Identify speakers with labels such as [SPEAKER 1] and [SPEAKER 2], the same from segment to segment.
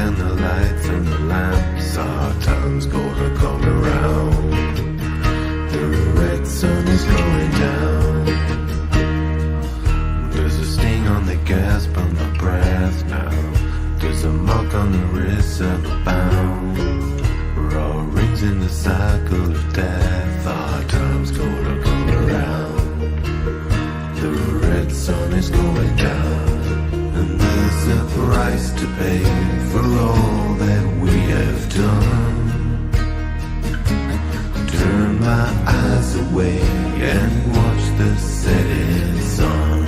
[SPEAKER 1] and the lights and the lamps, our time's gonna come around. The red sun is going down. There's a sting on the gas, but my breath now. There's a mark on the wrist and a bound. We're all rings in the cycle of death. Our time's gonna come around. The red sun is going down. And there's a price to pay for all that we have done. Turn my eyes away and watch the setting sun.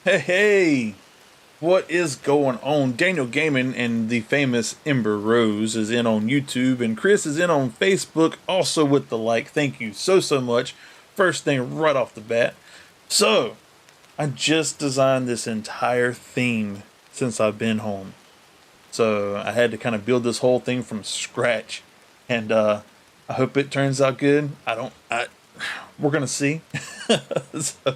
[SPEAKER 2] Hey, what is going on? Daniel Gaming and the famous Ember Rose is in on YouTube, and Chris is in on Facebook, also with the like. Thank you so much. First thing right off the bat. So, I just designed this entire theme since I've been home. So, I had to kind of build this whole thing from scratch, and I hope it turns out good. We're gonna see. So,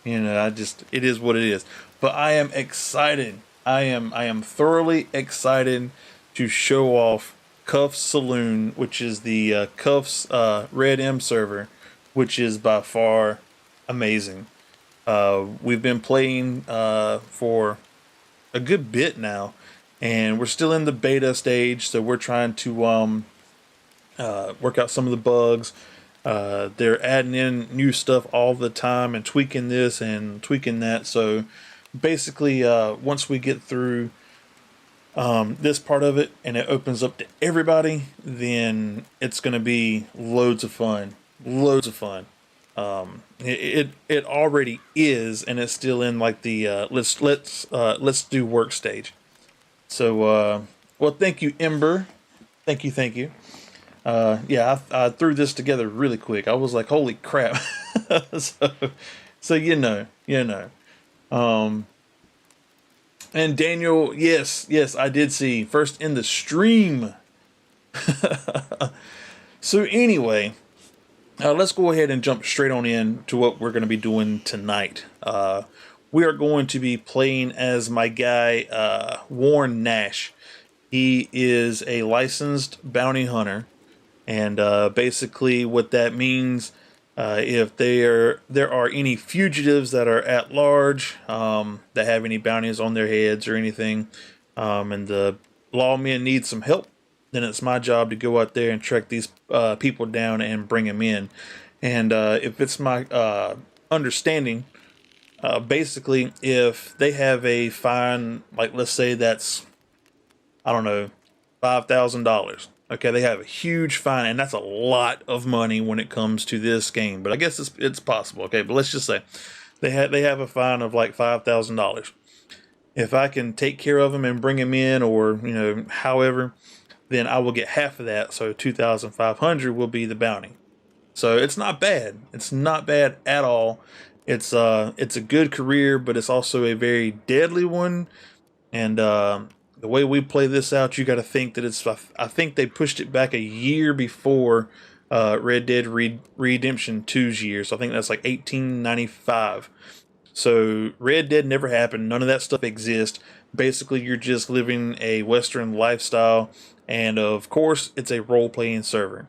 [SPEAKER 2] you know, it is what it is. But I am excited. I am thoroughly excited to show off KUFFS Saloon, which is the KUFFS RedM server, which is by far amazing. We've been playing for a good bit now, and we're still in the beta stage, so we're trying to work out some of the bugs. They're adding in new stuff all the time and tweaking this and tweaking that. So basically, once we get through this part of it and it opens up to everybody, then it's going to be loads of fun. Loads of fun. It already is, and it's still in like the let's do work stage. So well, thank you, Ember. Thank you. Yeah, I threw this together really quick. I was like, holy crap. so you know. And Daniel, yes, I did see first in the stream. So anyway, let's go ahead and jump straight on in to what we're going to be doing tonight. We are going to be playing as my guy, Warren Nash. He is a licensed bounty hunter. And basically what that means If there are any fugitives that are at large, that have any bounties on their heads or anything, and the lawmen need some help, then it's my job to go out there and track these people down and bring them in. And if it's my understanding, basically, if they have a fine, like let's say that's, I don't know, $5,000. Okay, they have a huge fine, and that's a lot of money when it comes to this game. But I guess it's possible. Okay, but let's just say they have a fine of like $5,000. If I can take care of them and bring them in, or however, then I will get half of that. So 2,500 will be the bounty. So it's not bad. It's not bad at all. It's a good career, but it's also a very deadly one. And the way we play this out, you got to think that I think they pushed it back a year before Red Dead Redemption 2's year. So I think that's like 1895. So Red Dead never happened. None of that stuff exists. Basically, you're just living a Western lifestyle. And of course, it's a role-playing server.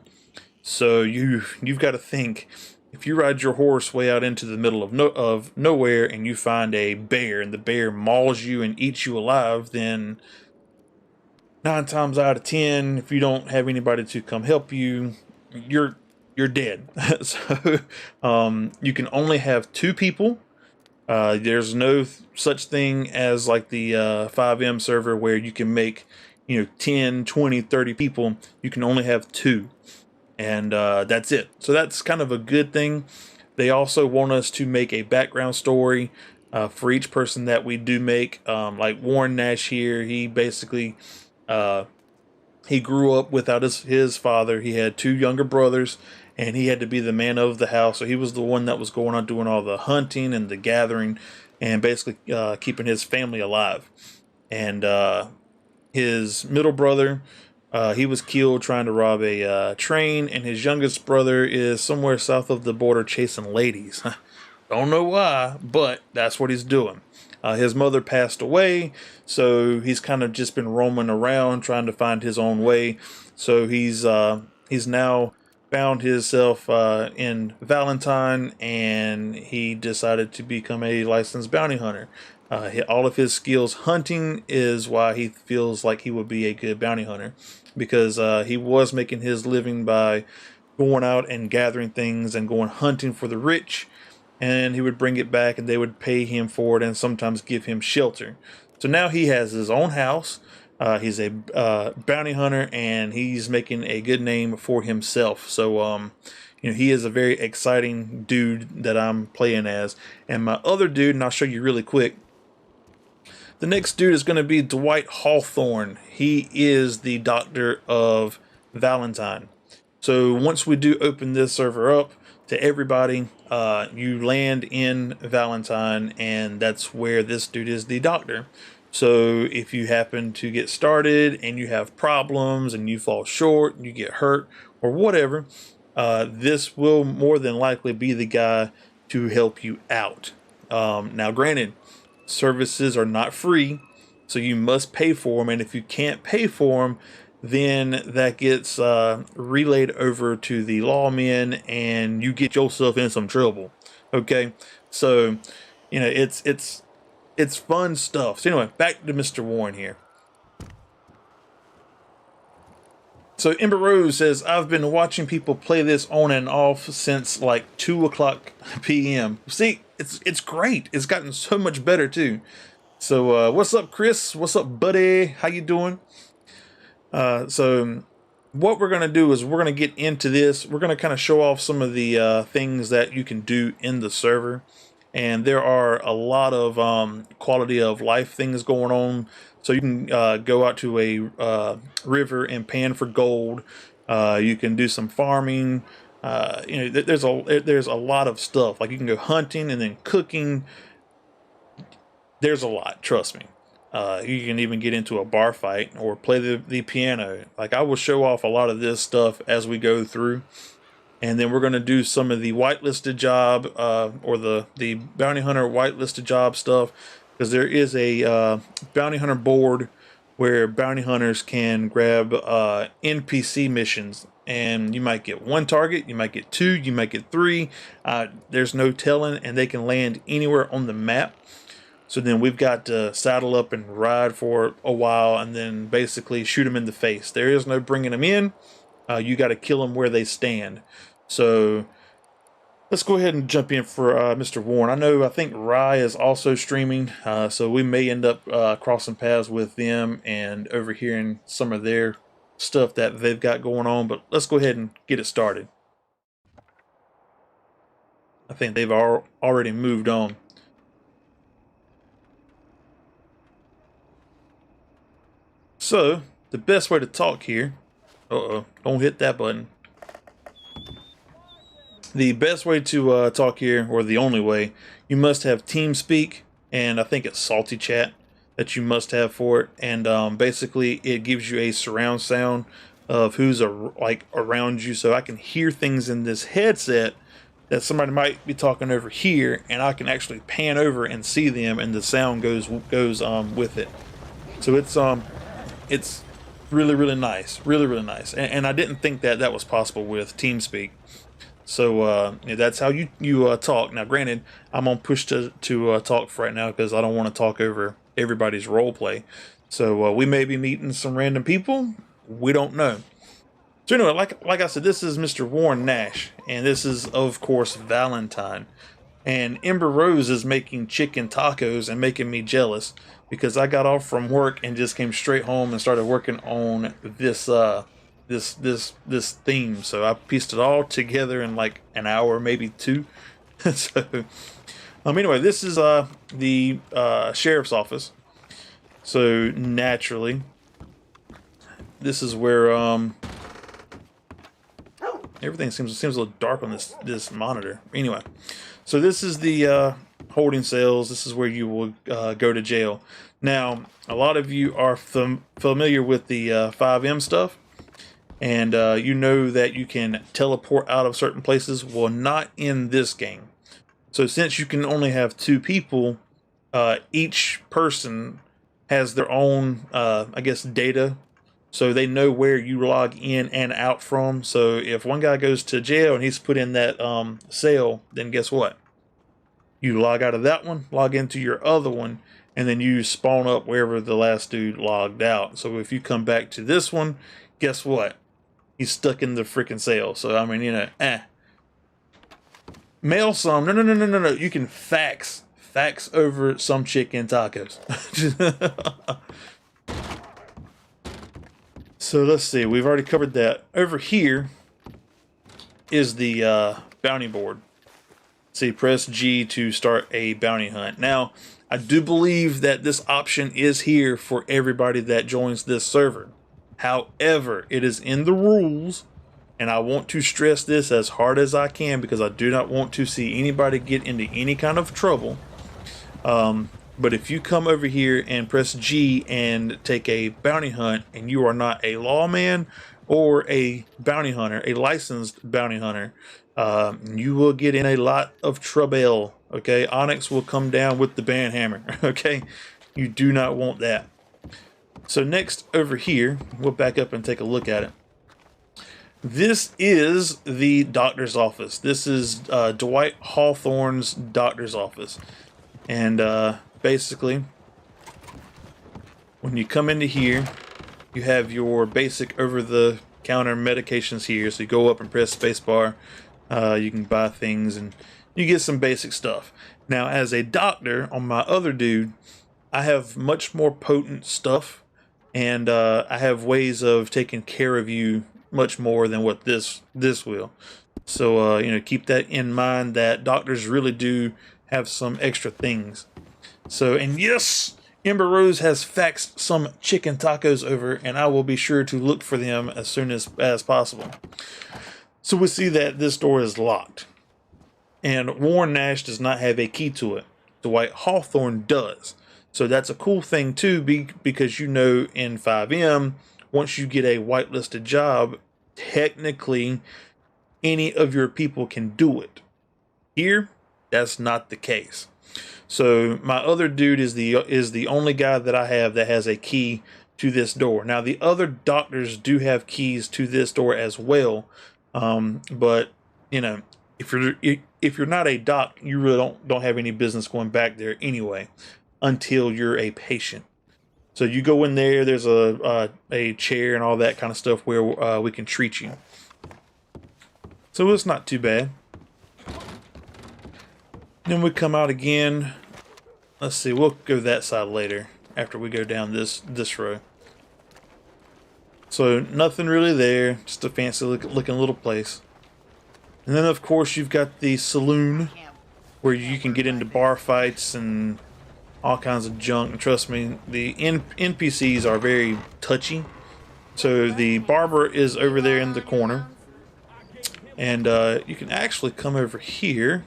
[SPEAKER 2] So you've got to think, if you ride your horse way out into the middle of nowhere and you find a bear and the bear mauls you and eats you alive, then 9 times out of 10, if you don't have anybody to come help you, you're dead. So you can only have 2 people. There's no such thing as like the 5M server where you can make 10, 20, 30 people. You can only have 2. And that's it. So that's kind of a good thing. They also want us to make a background story for each person that we do make. Like Warren Nash here, he basically he grew up without his father. He had 2 younger brothers, and he had to be the man of the house. So he was the one that was going on doing all the hunting and the gathering, and basically keeping his family alive. And his middle brother, he was killed trying to rob a train, and his youngest brother is somewhere south of the border chasing ladies. Don't know why, but that's what he's doing. His mother passed away, so he's kind of just been roaming around trying to find his own way. So he's now found himself in Valentine, and he decided to become a licensed bounty hunter. All of his skills hunting is why he feels like he would be a good bounty hunter, because he was making his living by going out and gathering things and going hunting for the rich, and he would bring it back and they would pay him for it and sometimes give him shelter. So now he has his own house. He's a bounty hunter, and he's making a good name for himself. So he is a very exciting dude that I'm playing as. And my other dude, and I'll show you really quick, the next dude is going to be Dwight Hawthorne. He is the doctor of Valentine. So once we do open this server up to everybody, you land in Valentine, and that's where this dude is the doctor. So if you happen to get started and you have problems and you fall short, you get hurt or whatever, this will more than likely be the guy to help you out. Now granted, services are not free, so you must pay for them, and if you can't pay for them, then that gets relayed over to the lawmen, and you get yourself in some trouble. Okay, so it's fun stuff. So anyway, back to Mr. Warren here. So Ember Rose says, I've been watching people play this on and off since like 2:00 p.m. See, it's great. It's gotten so much better too. So what's up, Chris? What's up, buddy? How you doing? So what we're gonna do is we're gonna get into this. We're gonna kind of show off some of the things that you can do in the server, and there are a lot of quality of life things going on. So you can go out to a river and pan for gold. You can do some farming. There's a lot of stuff. Like you can go hunting and then cooking. There's a lot, trust me. You can even get into a bar fight or play the piano. Like I will show off a lot of this stuff as we go through. And then we're going to do some of the whitelisted job or the bounty hunter whitelisted job stuff. Because there is a bounty hunter board where bounty hunters can grab NPC missions. and you might get one target, you might get two, you might get three. There's no telling, and they can land anywhere on the map. So then we've got to saddle up and ride for a while and then basically shoot them in the face. There is no bringing them in. You got to kill them where they stand. So let's go ahead and jump in for Mr. Warren. I think Rye is also streaming, so we may end up crossing paths with them and overhearing some of their stuff that they've got going on. But let's go ahead and get it started. I think they've already moved on. So the best way to talk here, don't hit that button. The best way to talk here, or the only way, you must have TeamSpeak, and I think it's Salty Chat that you must have for it. And basically, it gives you a surround sound of who's around you, so I can hear things in this headset that somebody might be talking over here, and I can actually pan over and see them, and the sound goes with it. So it's really nice, really nice. And I didn't think that was possible with TeamSpeak. So that's how you talk. Now, granted, I'm on push to talk for right now because I don't want to talk over everybody's role play. So we may be meeting some random people. We don't know. So anyway, like I said, this is Mr. Warren Nash, and this is of course Valentine. And Ember Rose is making chicken tacos and making me jealous because I got off from work and just came straight home and started working on this this theme. So I pieced it all together in like an hour, maybe two. So anyway, this is the sheriff's office. So naturally, this is where everything seems a little dark on this monitor. Anyway, so this is the holding cells. This is where you will go to jail. Now, a lot of you are familiar with the 5M stuff, and you know that you can teleport out of certain places. Well, not in this game. So since you can only have two people, each person has their own, I guess, data. So they know where you log in and out from. So if one guy goes to jail and he's put in that cell, then guess what? You log out of that one, log into your other one, and then you spawn up wherever the last dude logged out. So if you come back to this one, guess what? He's stuck in the freaking cell. So, I mean, you know, Mail some. No. You can fax over some chicken tacos. So let's see. We've already covered that. Over here is the bounty board. See, press G to start a bounty hunt. Now, I do believe that this option is here for everybody that joins this server. However, it is in the rules, and I want to stress this as hard as I can because I do not want to see anybody get into any kind of trouble. But if you come over here and press G and take a bounty hunt and you are not a lawman or a bounty hunter, a licensed bounty hunter, you will get in a lot of trouble. Okay, Onyx will come down with the band hammer. Okay, you do not want that. So next over here, we'll back up and take a look at it. This is the doctor's office. This is Dwight Hawthorne's doctor's office. And basically, when you come into here, you have your basic over-the-counter medications here. So you go up and press spacebar. You can buy things and you get some basic stuff. Now, as a doctor, on my other dude, I have much more potent stuff, and I have ways of taking care of you much more than what this will. So you know, keep that in mind, that doctors really do have some extra things. So, and yes, Ember Rose has faxed some chicken tacos over, and I will be sure to look for them as soon as possible. So we see that this door is locked, and Warren Nash does not have a key to it. Dwight Hawthorne does. So that's a cool thing too, because you know in 5M, once you get a whitelisted job, technically any of your people can do it. Here, that's not the case. So my other dude is the only guy that I have that has a key to this door. Now the other doctors do have keys to this door as well, but you know, if you're not a doc, you really don't have any business going back there anyway, until you're a patient. So you go in there. There's a chair and all that kind of stuff where we can treat you. So it's not too bad. Then we come out again. Let's see. We'll go that side later after we go down this row. So nothing really there. Just a fancy looking little place. And then of course you've got the saloon where you can get into bar fights and all kinds of junk. And trust me, the NPCs are very touchy. So the barber is over there in the corner. And you can actually come over here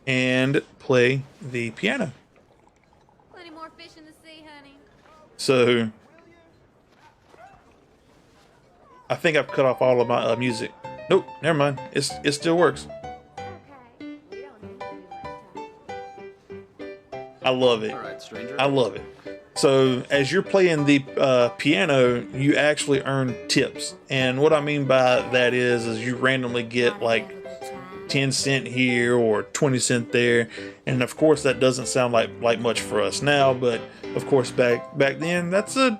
[SPEAKER 2] and play the piano.
[SPEAKER 3] Plenty more fish in the sea, honey.
[SPEAKER 2] So I think I've cut off all of my music. Nope, never mind. It still works.
[SPEAKER 3] Okay. We don't need to do much time.
[SPEAKER 2] I love it.
[SPEAKER 4] All right, stranger.
[SPEAKER 2] I love it. So as you're playing the piano, you actually earn tips. And what I mean by that is you randomly get like 10 cent here or 20 cent there. And of course that doesn't sound like much for us now, but of course back then that's a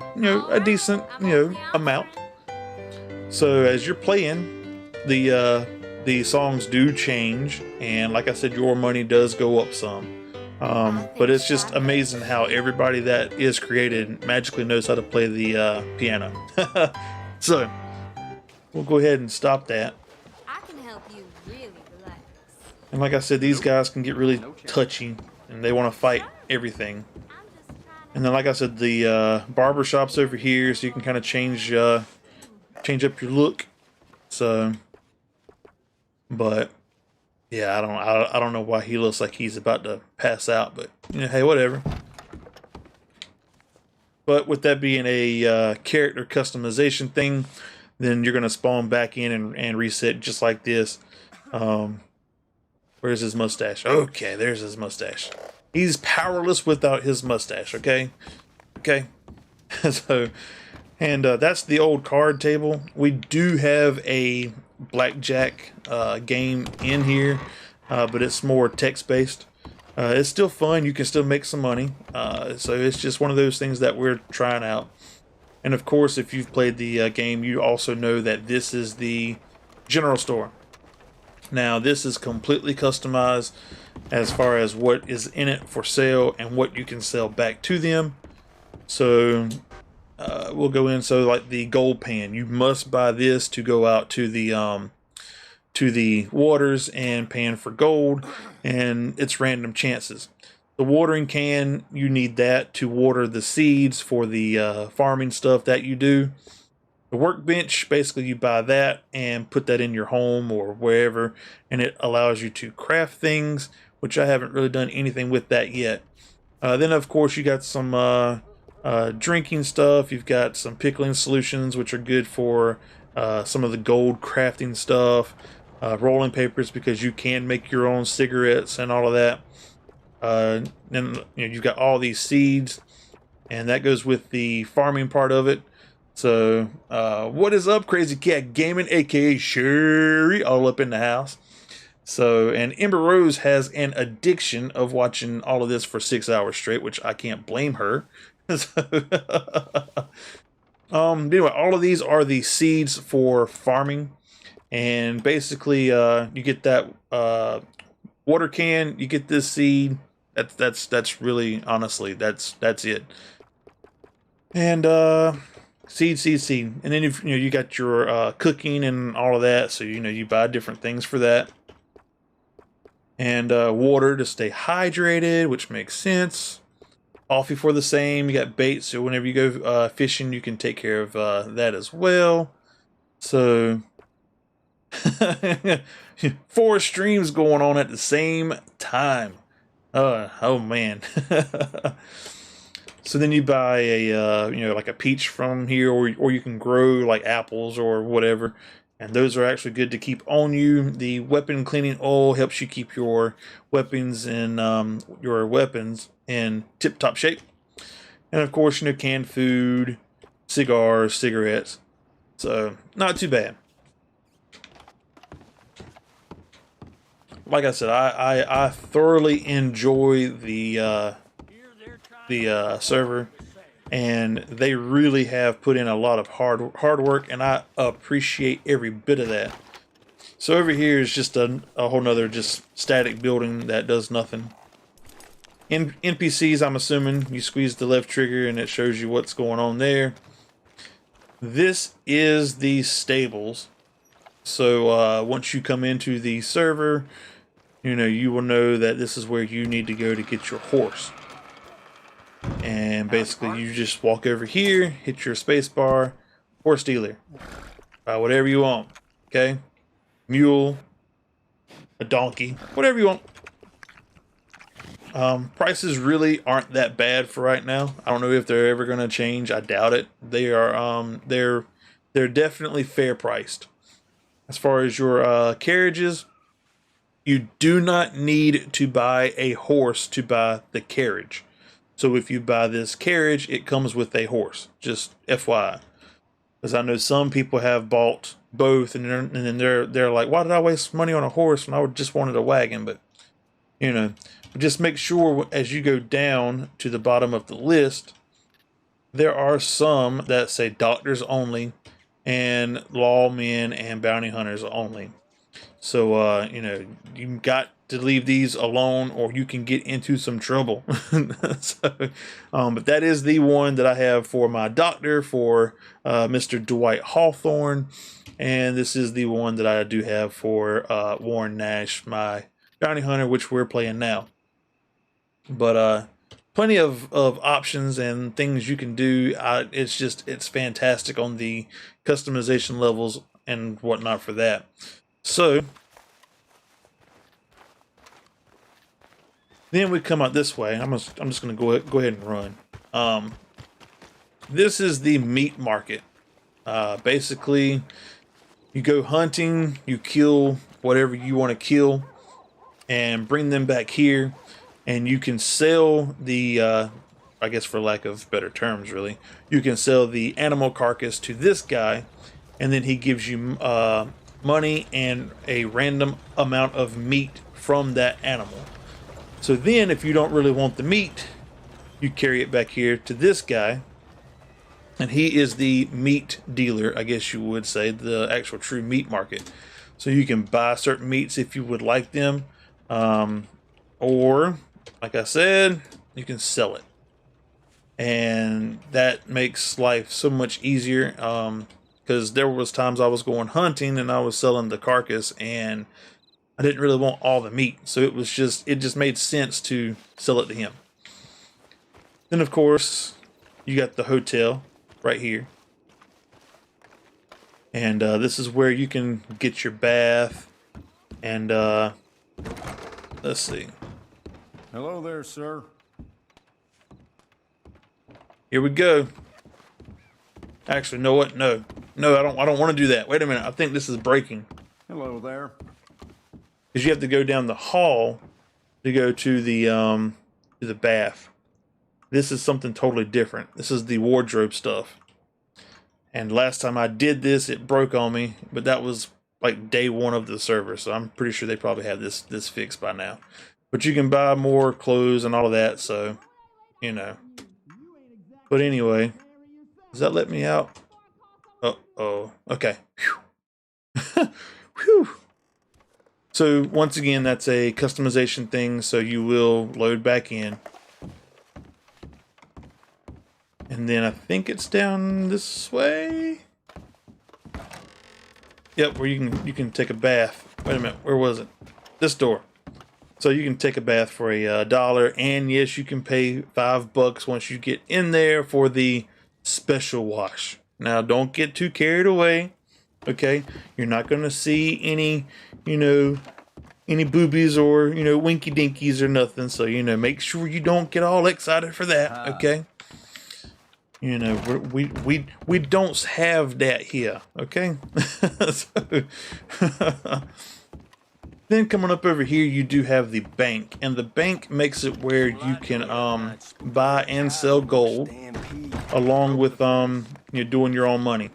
[SPEAKER 2] decent amount. So as you're playing, the songs do change, and like I said, your money does go up some. But it's just amazing how everybody that is created magically knows how to play the piano. So we'll go ahead and stop that.
[SPEAKER 3] I can help you really relax.
[SPEAKER 2] And like I said, these guys can get really touchy and they want to fight everything.
[SPEAKER 3] I'm just trying
[SPEAKER 2] And then like I said, the barber shop's over here, so you can kind of change up your look. So, but yeah, I don't know why he looks like he's about to pass out, but hey, whatever. But with that being a character customization thing, then you're gonna spawn back in and reset just like this. Where's his mustache? Okay, there's his mustache. He's powerless without his mustache. Okay. So, and that's the old card table. We do have a blackjack game in here, but it's more text-based. It's still fun. You can still make some money. So it's just one of those things that we're trying out. And of course, if you've played the game, you also know that this is the general store. Now, this is completely customized as far as what is in it for sale and what you can sell back to them. So we'll go in. So like the gold pan, you must buy this to go out to the waters and pan for gold, and it's random chances. The watering can, you need that to water the seeds for the farming stuff that you do. The workbench, basically you buy that and put that in your home or wherever, and it allows you to craft things, which I haven't really done anything with that yet. Then of course you got some drinking stuff. You've got some pickling solutions, which are good for some of the gold crafting stuff. Rolling papers, because you can make your own cigarettes and all of that. Then you've got all these seeds, and that goes with the farming part of it. So what is up, Crazy Cat Gaming, aka Sherry, all up in the house. So, and Ember Rose has an addiction of watching all of this for 6 hours straight, which I can't blame her. So, anyway, all of these are the seeds for farming. And basically, you get that water can, you get this seed. That's really, honestly, that's it. And seed, and then you got your cooking and all of that. So you buy different things for that. And water to stay hydrated, which makes sense. Coffee for the same. You got bait, so whenever you go fishing, you can take care of that as well. So 4 streams going on at the same time. Oh man. So then you buy a like a peach from here, or you can grow like apples or whatever, and those are actually good to keep on you. The weapon cleaning oil helps you keep your weapons in tip-top shape. And of course, you know, canned food, cigars, cigarettes. So not too bad. Like I said, I thoroughly enjoy the server, and they really have put in a lot of hard work, and I appreciate every bit of that. So over here is just a whole nother just static building that does nothing. NPCs, I'm assuming you squeeze the left trigger and it shows you what's going on there. This is the stables. So once you come into the server, you know, you will know that this is where you need to go to get your horse. And basically you just walk over here, hit your space bar, horse dealer. Buy whatever you want. Okay? Mule, a donkey, whatever you want. Prices really aren't that bad for right now. I don't know if they're ever going to change. I doubt it. They are they're definitely fair priced. As far as your carriages, you do not need to buy a horse to buy the carriage. So if you buy this carriage, it comes with a horse. Just FYI. Because I know some people have bought both, and then they're like, why did I waste money on a horse when I just wanted a wagon? But you know, just make sure as you go down to the bottom of the list, there are some that say doctors only and lawmen and bounty hunters only. So you know, you got to leave these alone or you can get into some trouble. So, but that is the one that I have for my doctor, for Mr. Dwight Hawthorne, and this is the one that I do have for Warren Nash, my bounty hunter, which we're playing now. But plenty of options and things you can do. It's fantastic on the customization levels and whatnot for that. So then we come out this way. I'm just gonna go ahead and run. This is the meat market. Basically, you go hunting, you kill whatever you want to kill, and bring them back here, and you can sell the I guess for lack of better terms, really, you can sell the animal carcass to this guy, and then he gives you money and a random amount of meat from that animal. So then if you don't really want the meat, you carry it back here to this guy, and he is the meat dealer, I guess you would say, the actual true meat market. So you can buy certain meats if you would like them, or like I said, you can sell it, and that makes life so much easier. Because there was times I was going hunting and I was selling the carcass and I didn't really want all the meat. So it just made sense to sell it to him. Then of course, you got the hotel right here. And this is where you can get your bath. And let's see.
[SPEAKER 4] Hello there, sir.
[SPEAKER 2] Here we go. Actually, know what? No, I don't want to do that. Wait a minute. I think this is breaking.
[SPEAKER 4] Hello there.
[SPEAKER 2] Because you have to go down the hall to go to the bath. This is something totally different. This is the wardrobe stuff. And last time I did this, it broke on me, but that was like day one of the server, so I'm pretty sure they probably have this fixed by now. But you can buy more clothes and all of that, so you know. But anyway, does that let me out? Uh-oh. Okay. Whew. Whew. So once again, that's a customization thing, so you will load back in. And then I think it's down this way. Yep, where you can take a bath. Wait a minute, where was it? This door. So you can take a bath for $1, and yes, you can pay $5 once you get in there for the special wash. Now, don't get too carried away. Okay, you're not gonna see any, any boobies or winky dinkies or nothing. So make sure you don't get all excited for that. Okay. We don't have that here, okay? So, Then coming up over here, you do have the bank, and the bank makes it where you can buy and sell gold along with you're doing your own money.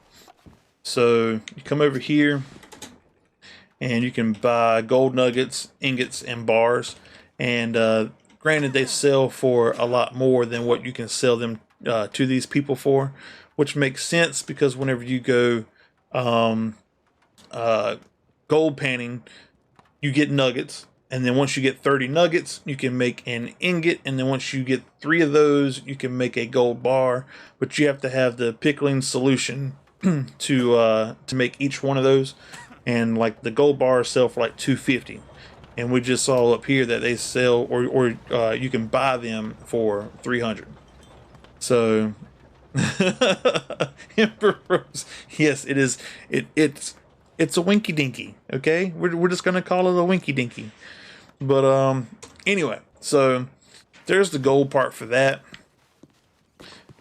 [SPEAKER 2] So you come over here and you can buy gold nuggets, ingots, and bars. And granted, they sell for a lot more than what you can sell them to these people for, which makes sense because whenever you go gold panning, you get nuggets, and then once you get 30 nuggets, you can make an ingot, and then once you get 3 of those, you can make a gold bar. But you have to have the pickling solution to make each one of those, and like the gold bars sell for like $2.50, and we just saw up here that they sell or you can buy them for $300. So Emperor Rose, yes, it is. It's a winky dinky, okay? We're just gonna call it a winky dinky. But anyway, so there's the gold part for that.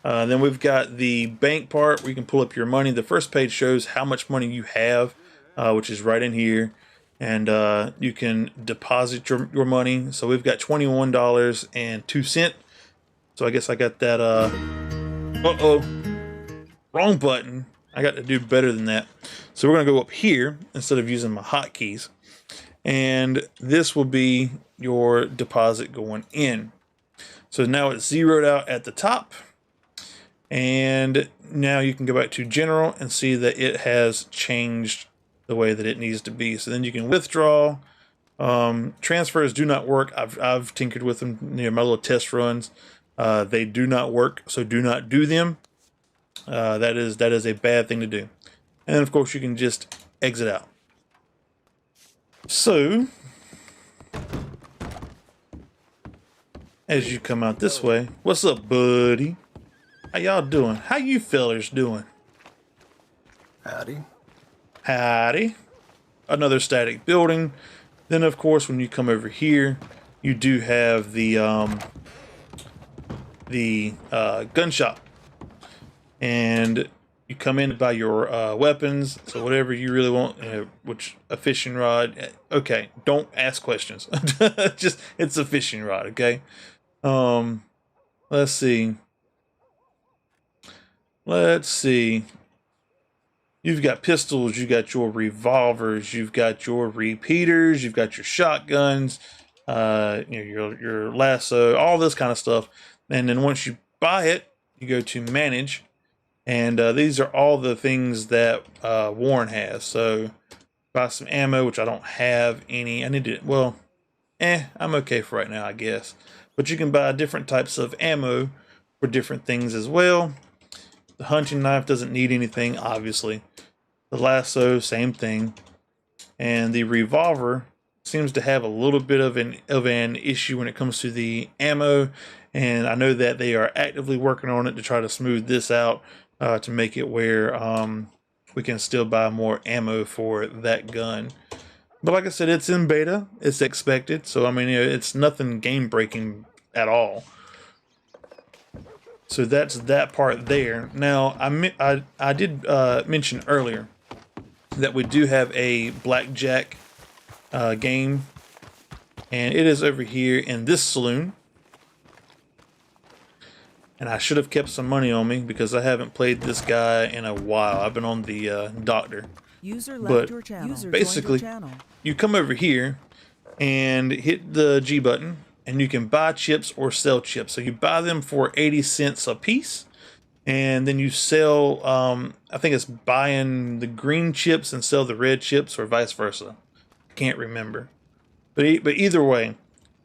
[SPEAKER 2] Then we've got the bank part where you can pull up your money. The first page shows how much money you have, which is right in here, and you can deposit your money. So we've got $21.02. So I guess I got that. Wrong button. I got to do better than that. So we're going to go up here instead of using my hotkeys. And this will be your deposit going in. So now it's zeroed out at the top. And now you can go back to general and see that it has changed the way that it needs to be. So then you can withdraw. Transfers do not work. I've tinkered with them, my little test runs. They do not work, so do not do them. That is a bad thing to do. And then of course you can just exit out. So as you come out this way, what's up, buddy? How y'all doing? How you fellers doing?
[SPEAKER 5] Howdy.
[SPEAKER 2] Howdy. Another static building. Then of course when you come over here, you do have the gun shop. And you come in to buy your weapons, so whatever you really want, which a fishing rod. Okay, don't ask questions. Just it's a fishing rod, okay? Let's see. You've got pistols, you got your revolvers, you've got your repeaters, you've got your shotguns, your lasso, all this kind of stuff. And then once you buy it, you go to manage. And these are all the things that Warren has. So buy some ammo, which I don't have any. I need to, well, I'm okay for right now, I guess. But you can buy different types of ammo for different things as well. The hunting knife doesn't need anything, obviously. The lasso, same thing. And the revolver seems to have a little bit of an issue when it comes to the ammo. And I know that they are actively working on it to try to smooth this out. To make it where we can still buy more ammo for that gun. But like I said, it's in beta. It's expected. So, I mean, it's nothing game-breaking at all. So that's that part there. Now, I did mention earlier that we do have a blackjack game. And it is over here in this saloon. And I should have kept some money on me because I haven't played this guy in a while. I've been on the doctor.
[SPEAKER 6] User left
[SPEAKER 2] But
[SPEAKER 6] your channel. User
[SPEAKER 2] basically,
[SPEAKER 6] joined your channel.
[SPEAKER 2] you come over here and hit the G button, and you can buy chips or sell chips. So you buy them for 80 cents a piece, and then you sell, I think it's buying the green chips and sell the red chips, or vice versa. Can't remember. But either way,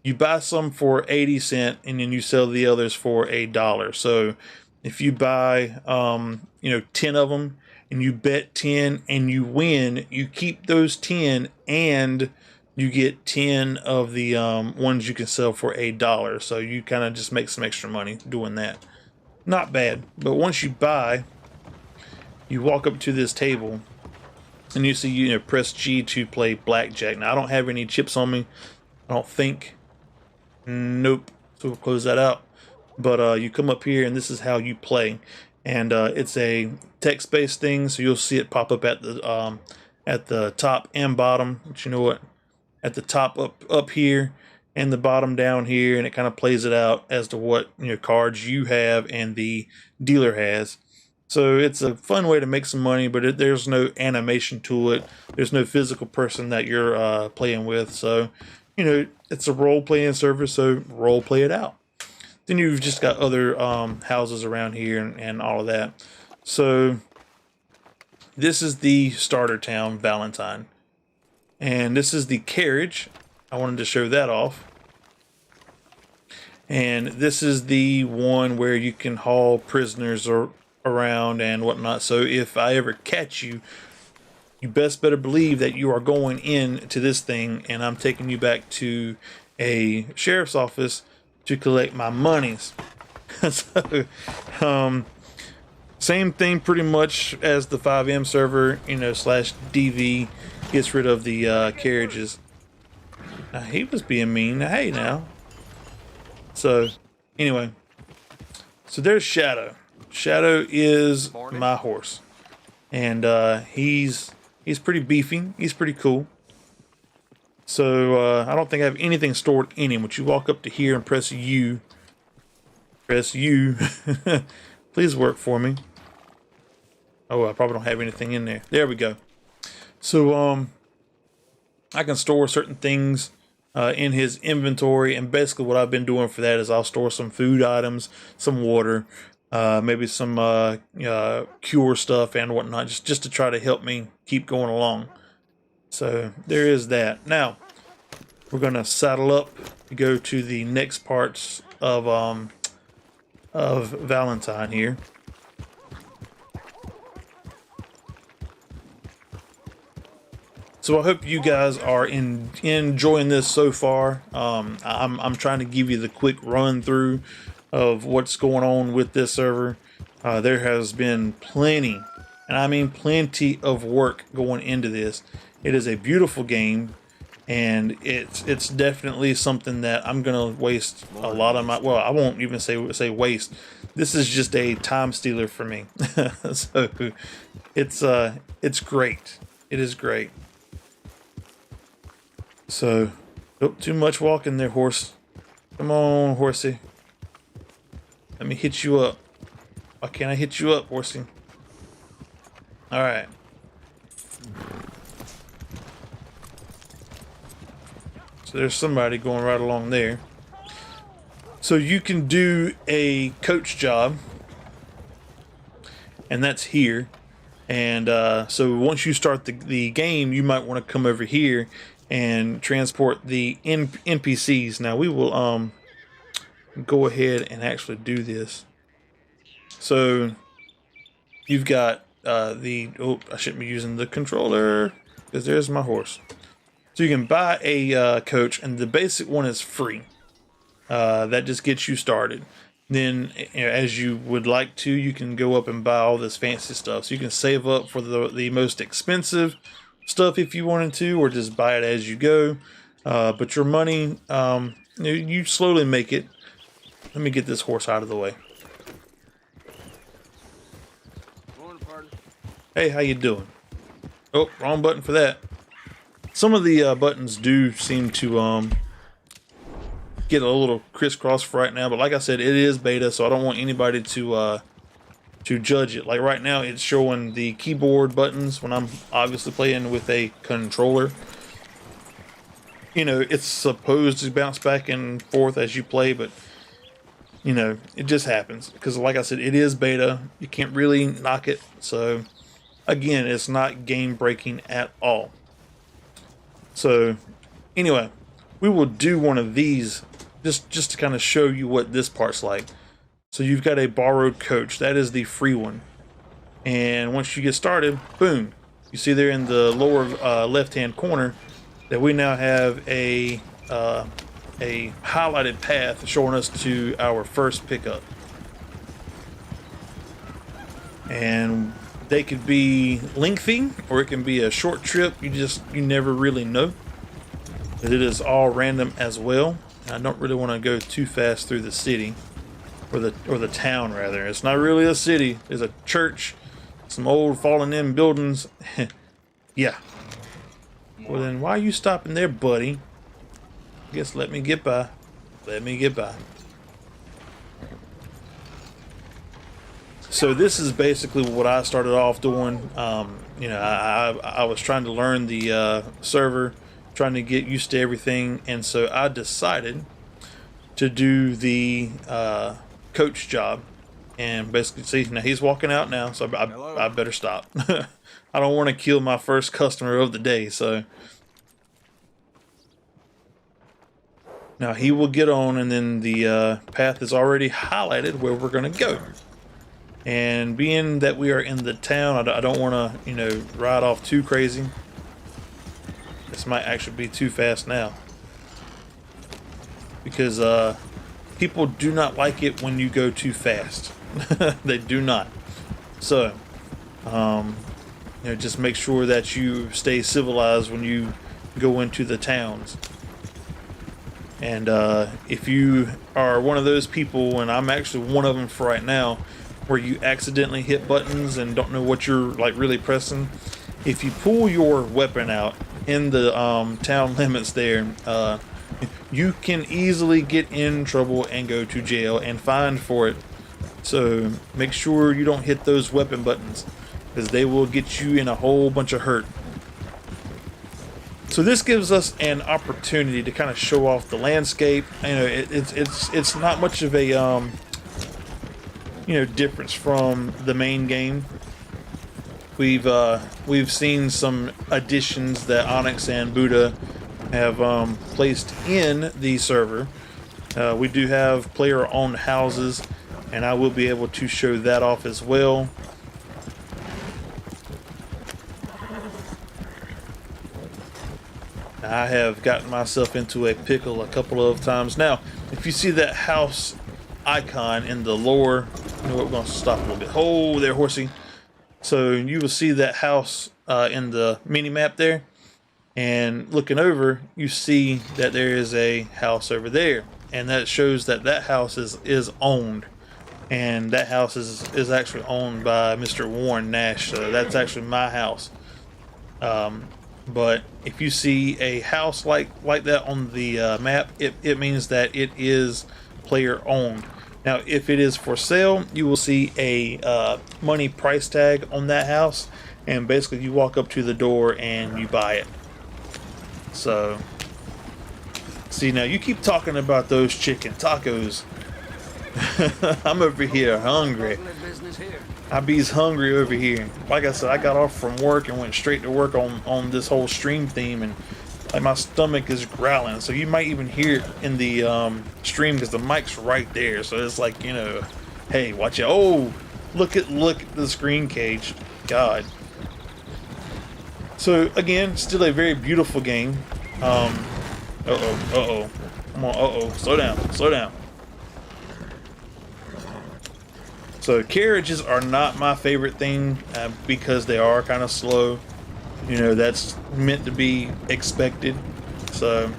[SPEAKER 2] you buy some for 80 cents and then you sell the others for $1. So if you buy, 10 of them and you bet 10 and you win, you keep those 10 and you get 10 of the ones you can sell for $1. So you kind of just make some extra money doing that. Not bad. But once you buy, you walk up to this table and you see, press G to play blackjack. Now I don't have any chips on me. I don't think. Nope. So we'll close that out. But you come up here and this is how you play. And it's a text-based thing, so you'll see it pop up at the top and bottom. But you know what? at the top up here and the bottom down here, and it kind of plays it out as to what cards you have and the dealer has. So it's a fun way to make some money, but there's no animation to it. There's no physical person that you're playing with. So, it's a role-playing server, so role-play it out. Then you've just got other houses around here and all of that. So this is the starter town, Valentine. And this is the carriage. I wanted to show that off. And this is the one where you can haul prisoners around and whatnot. So if I ever catch you, you best better believe that you are going into this thing, and I'm taking you back to a sheriff's office to collect my monies. So, same thing pretty much as the 5M server, slash DV gets rid of the carriages. Now, he was being mean. Now, hey, now. So, anyway. So, there's Shadow. Shadow is my horse. And he's pretty beefy. He's pretty cool. So, I don't think I have anything stored in him. But you walk up to here and press U. Press U. Please work for me. Oh, I probably don't have anything in there. There we go. So, I can store certain things in his inventory. And basically what I've been doing for that is I'll store some food items, some water, maybe some cure stuff and whatnot, just to try to help me keep going along. So there is that. Now we're gonna saddle up to go to the next parts of Valentine here. So I hope you guys are enjoying this so far. I'm trying to give you the quick run through of what's going on with this server. There has been plenty, and I mean plenty of work going into this. It is a beautiful game, and it's definitely something that I'm gonna waste a lot of my, well, I won't even say waste. This is just a time stealer for me. So it's great. It is great. So, oh, too much walking there, horse. Come on, horsey. Let me hit you up. Why can't I hit you up, horsey? All right. So there's somebody going right along there. So you can do a coach job, and that's here. And so once you start the game, you might want to come over here and transport the NPCs. Now we will go ahead and actually do this. So you've got I shouldn't be using the controller because there's my horse. So you can buy a coach, and the basic one is free. That just gets you started. Then, as you would like to, you can go up and buy all this fancy stuff. So you can save up for the most expensive stuff if you wanted to, or just buy it as you go. But your money, you slowly make it. Let me get this horse out of the way. Hey, how you doing? Oh, wrong button for that. Some of the buttons do seem to get a little crisscross right now, but like I said, it is beta, so I don't want anybody to judge it. Like right now, it's showing the keyboard buttons when I'm obviously playing with a controller. It's supposed to bounce back and forth as you play, but it just happens because, like I said, it is beta. You can't really knock it. So again, it's not game breaking at all. So anyway, we will do one of these just to kind of show you what this part's like. So you've got a borrowed coach. That is the free one. And once you get started, boom, you see there in the lower left-hand corner that we now have a highlighted path showing us to our first pickup. And they could be lengthy or it can be a short trip. You never really know. But it is all random as well. I don't really want to go too fast through the city, or the town rather. It's not really a city. There's a church, some old fallen in buildings. Yeah. Well then, why are you stopping there, buddy? I guess let me get by. Let me get by. So this is basically what I started off doing. You know, I was trying to learn the server, trying to get used to everything, and so I decided to do the coach job. And basically, see, now he's walking out now, so I better stop. I don't want to kill my first customer of the day, so. Now he will get on, and then the path is already highlighted where we're going to go. And being that we are in the town, I don't want to, you know, ride off too crazy. This might actually be too fast now. Because people do not like it when you go too fast. They do not. So, you know, just make sure that you stay civilized when you go into the towns. And if you are one of those people, and I'm actually one of them for right now, where you accidentally hit buttons and don't know what you're like really pressing, if you pull your weapon out in the town limits there, you can easily get in trouble and go to jail and fined for it. So make sure you don't hit those weapon buttons, because they will get you in a whole bunch of hurt. So this gives us an opportunity to kind of show off the landscape. You know, it's not much of a you know, difference from the main game. We've seen some additions that Onyx and Buddha have placed in the server. We do have player-owned houses, and I will be able to show that off as well. I have gotten myself into a pickle a couple of times. Now, if you see that house icon in the lower, you know what, we're going to stop a little bit. Oh, there, horsey. So you will see that house in the mini map there, and looking over, you see that there is a house over there, and that shows that that house is owned, and that house is actually owned by Mr. Warren Nash. So that's actually my house. But if you see a house like that on the map, it means that it is player owned. Now, if it is for sale, you will see a money price tag on that house, and basically you walk up to the door and you buy it. So, see, now you keep talking about those chicken tacos. I'm over here hungry. I be's hungry over here. Like I said, I got off from work and went straight to work on this whole stream theme, and like my stomach is growling. So you might even hear it in the stream because the mic's right there. So it's like, you know, hey, watch out! Oh, look at the screen cage. God. So again, still a very beautiful game. Come on, slow down. So carriages are not my favorite thing because they are kind of slow. You know, that's meant to be expected. So,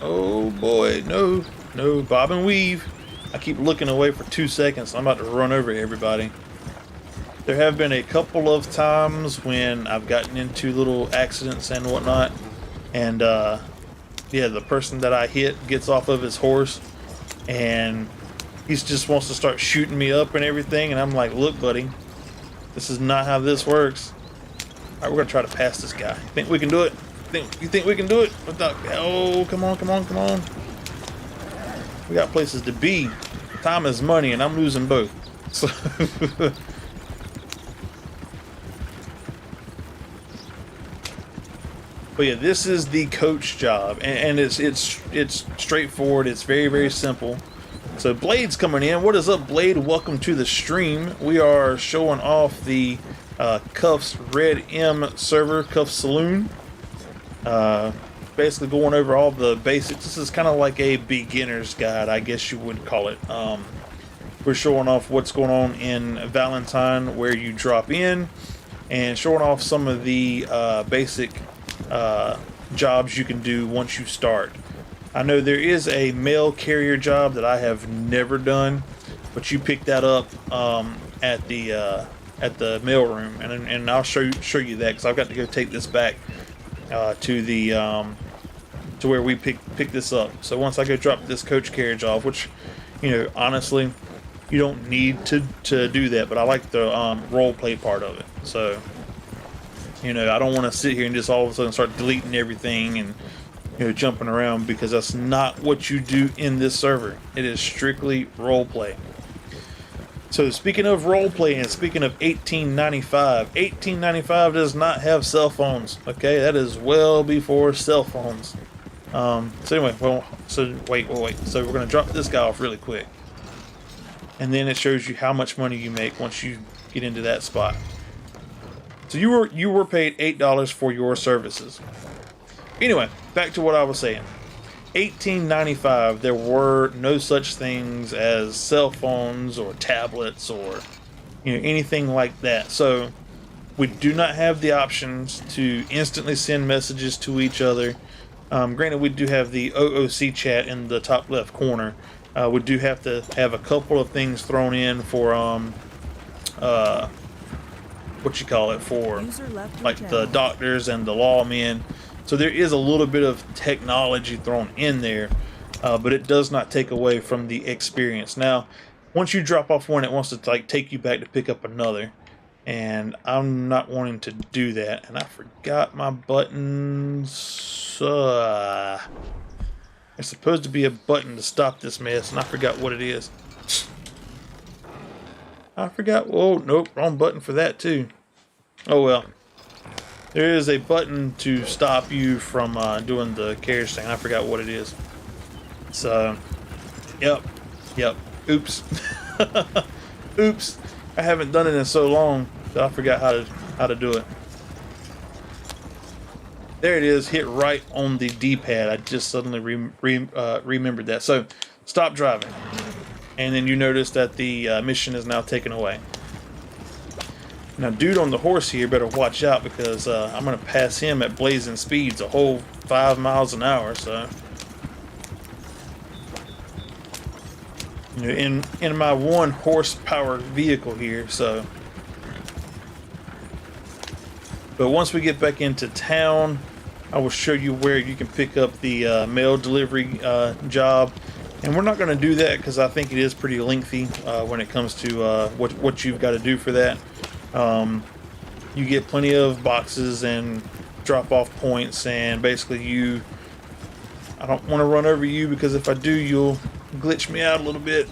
[SPEAKER 2] oh boy, no, bob and weave. I keep looking away for 2 seconds. I'm about to run over everybody. There have been a couple of times when I've gotten into little accidents and whatnot, and yeah, the person that I hit gets off of his horse, and he just wants to start shooting me up and everything, and I'm like, look, buddy, this is not how this works. Alright, we're gonna try to pass this guy. Think we can do it? You think we can do it? Without, oh, come on. We got places to be. Time is money, and I'm losing both. So but yeah, this is the coach job, and it's straightforward. It's very, very simple. So Blade's coming in. What is up, Blade? Welcome to the stream. We are showing off the KUFFS RedM server, KUFFS Saloon. Basically going over all the basics. This is kind of like a beginner's guide, I guess you would call it. We're showing off what's going on in Valentine, where you drop in, and showing off some of the basic jobs you can do once you start. I know there is a mail carrier job that I have never done, but you pick that up at at the mail room, and I'll show you that because I've got to go take this back to the to where we pick this up. So once I go drop this coach carriage off, which, you know, honestly, you don't need to do that, but I like the role play part of it. So, you know, I don't want to sit here and just all of a sudden start deleting everything and, you know, jumping around, because that's not what you do in this server. It is strictly role play. So speaking of role play and speaking of 1895 does not have cell phones. Okay, that is well before cell phones. So anyway, wait. So we're gonna drop this guy off really quick, and then it shows you how much money you make once you get into that spot. So you were paid $8 for your services. Anyway, back to what I was saying. 1895, there were no such things as cell phones or tablets or, you know, anything like that. So we do not have the options to instantly send messages to each other. Granted, we do have the OOC chat in the top left corner. We do have to have a couple of things thrown in for what you call it, for like the doctors and the lawmen. So there is a little bit of technology thrown in there, but it does not take away from the experience. Now, once you drop off one, it wants to like take you back to pick up another, and I'm not wanting to do that. And I forgot my buttons. There's supposed to be a button to stop this mess, and I forgot what it is. I forgot. Oh, nope, wrong button for that too. Oh well. There is a button to stop you from doing the carriage thing. I forgot what it is. So, yep. Oops. Oops. I haven't done it in so long that I forgot how to do it. There it is. Hit right on the D-pad. I just suddenly remembered that. So, stop driving. And then you notice that the mission is now taken away. Now, dude on the horse here better watch out, because I'm going to pass him at blazing speeds, a whole 5 miles an hour. So, you know, in my 1 horsepower vehicle here. So, but once we get back into town, I will show you where you can pick up the mail delivery job. And we're not going to do that because I think it is pretty lengthy when it comes to what you've got to do for that. You get plenty of boxes and drop-off points, and basically I don't want to run over you, because if I do, you'll glitch me out a little bit.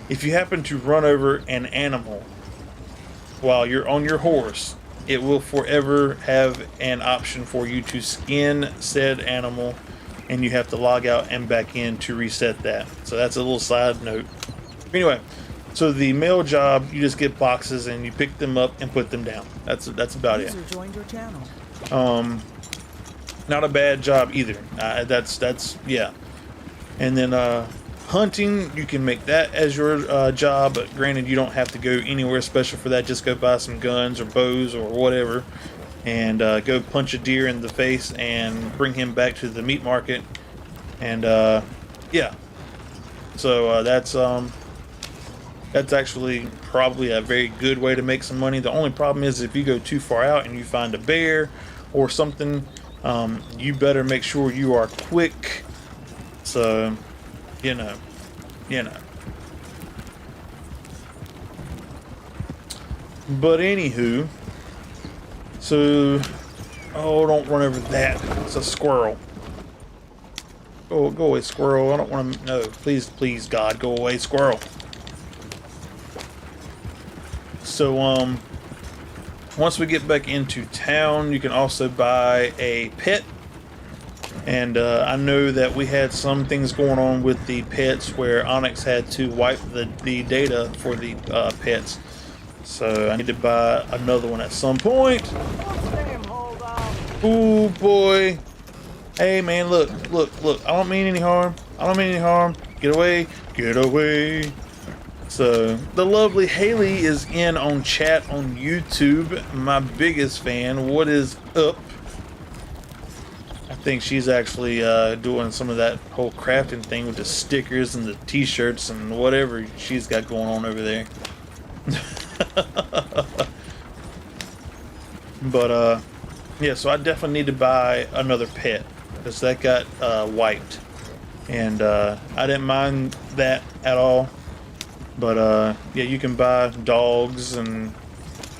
[SPEAKER 2] If you happen to run over an animal while you're on your horse, it will forever have an option for you to skin said animal, and you have to log out and back in to reset that. So that's a little side note. Anyway, so the mail job, you just get boxes and you pick them up and put them down. That's about it.
[SPEAKER 6] Joined your channel.
[SPEAKER 2] Not a bad job either. That's yeah. And then hunting, you can make that as your job. But granted, you don't have to go anywhere special for that. Just go buy some guns or bows or whatever, and go punch a deer in the face and bring him back to the meat market. And yeah. So that's actually probably a very good way to make some money. The only problem is if you go too far out and you find a bear or something, you better make sure you are quick. So, you know. But anywho, so, oh, don't run over that. It's a squirrel. Go away, squirrel. I don't want to. No, please, God, go away, squirrel. So, once we get back into town, you can also buy a pet. And I know that we had some things going on with the pets where Onyx had to wipe the data for the pets. So I need to buy another one at some point. Ooh, boy. Hey, man, look. I don't mean any harm. Get away. So, the lovely Haley is in on chat on YouTube. My biggest fan. What is up? I think she's actually doing some of that whole crafting thing with the stickers and the t-shirts and whatever she's got going on over there. But yeah, so I definitely need to buy another pet because that got wiped, and I didn't mind that at all. But yeah, you can buy dogs and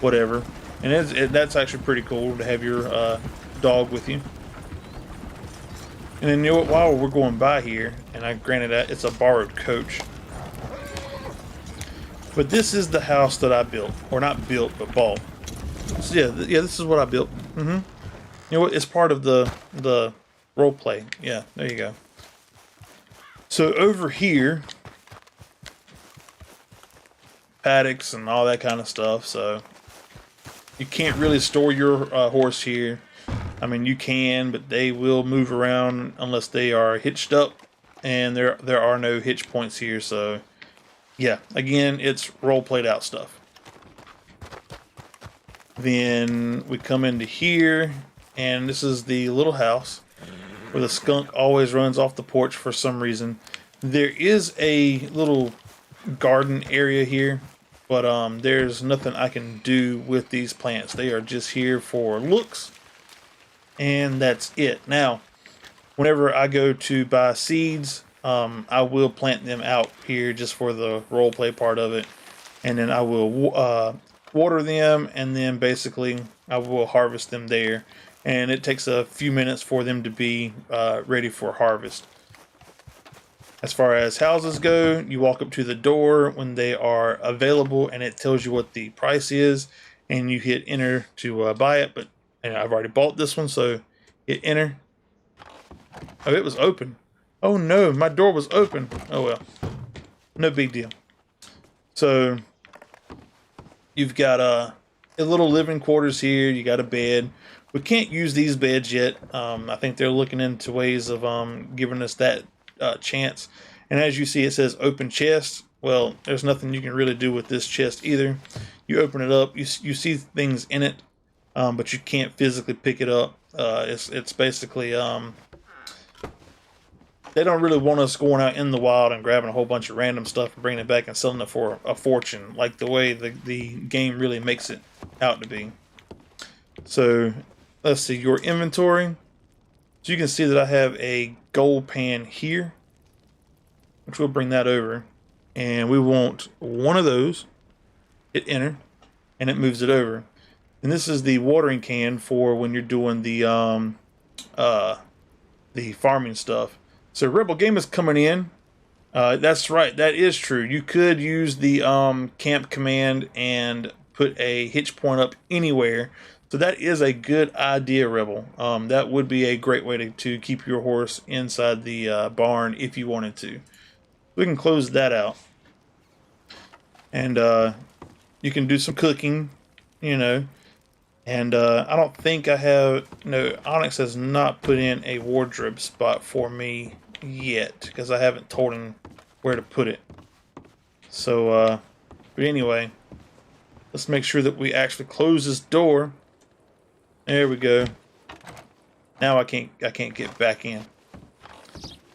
[SPEAKER 2] whatever, and that's actually pretty cool to have your dog with you. And then, you know what, while we're going by here, and I granted that it's a borrowed coach, but this is the house that I built, or not built, but bought. So yeah, yeah, this is what I built. You know what? It's part of the role play. Yeah, there you go. So over here, paddocks and all that kind of stuff. So you can't really store your horse here. I mean, you can, but they will move around unless they are hitched up, and there are no hitch points here. So yeah, again, it's role played out stuff. Then we come into here, and this is the little house where the skunk always runs off the porch for some reason. There is a little garden area here, but there's nothing I can do with these plants. They are just here for looks, and that's it. Now, whenever I go to buy seeds, I will plant them out here just for the role play part of it, and then I will water them, and then basically I will harvest them there, and it takes a few minutes for them to be ready for harvest. As far as houses go, you walk up to the door when they are available, and it tells you what the price is, and you hit enter to buy it. But I've already bought this one, so hit enter. Oh, it was open. Oh no, my door was open. Oh well, no big deal. So you've got a little living quarters here. You got a bed. We can't use these beds yet. I think they're looking into ways of giving us that chance. And as you see, it says open chest. Well, there's nothing you can really do with this chest either. You open it up, you see things in it, but you can't physically pick it up. It's basically they don't really want us going out in the wild and grabbing a whole bunch of random stuff and bringing it back and selling it for a fortune, like the way the game really makes it out to be. So let's see your inventory. So you can see that I have a gold pan here, which we'll bring that over, and we want one of those. Hit enter, and it moves it over. And this is the watering can for when you're doing the farming stuff. So Rebel Game is coming in. That's right, that is true. You could use the camp command and put a hitch point up anywhere. So that is a good idea, Rebel. That would be a great way to keep your horse inside the barn if you wanted to. We can close that out. And you can do some cooking, you know. And I don't think I have... No, Onyx has not put in a wardrobe spot for me yet, because I haven't told him where to put it. So, but anyway, let's make sure that we actually close this door. There we go. Now I can't get back in.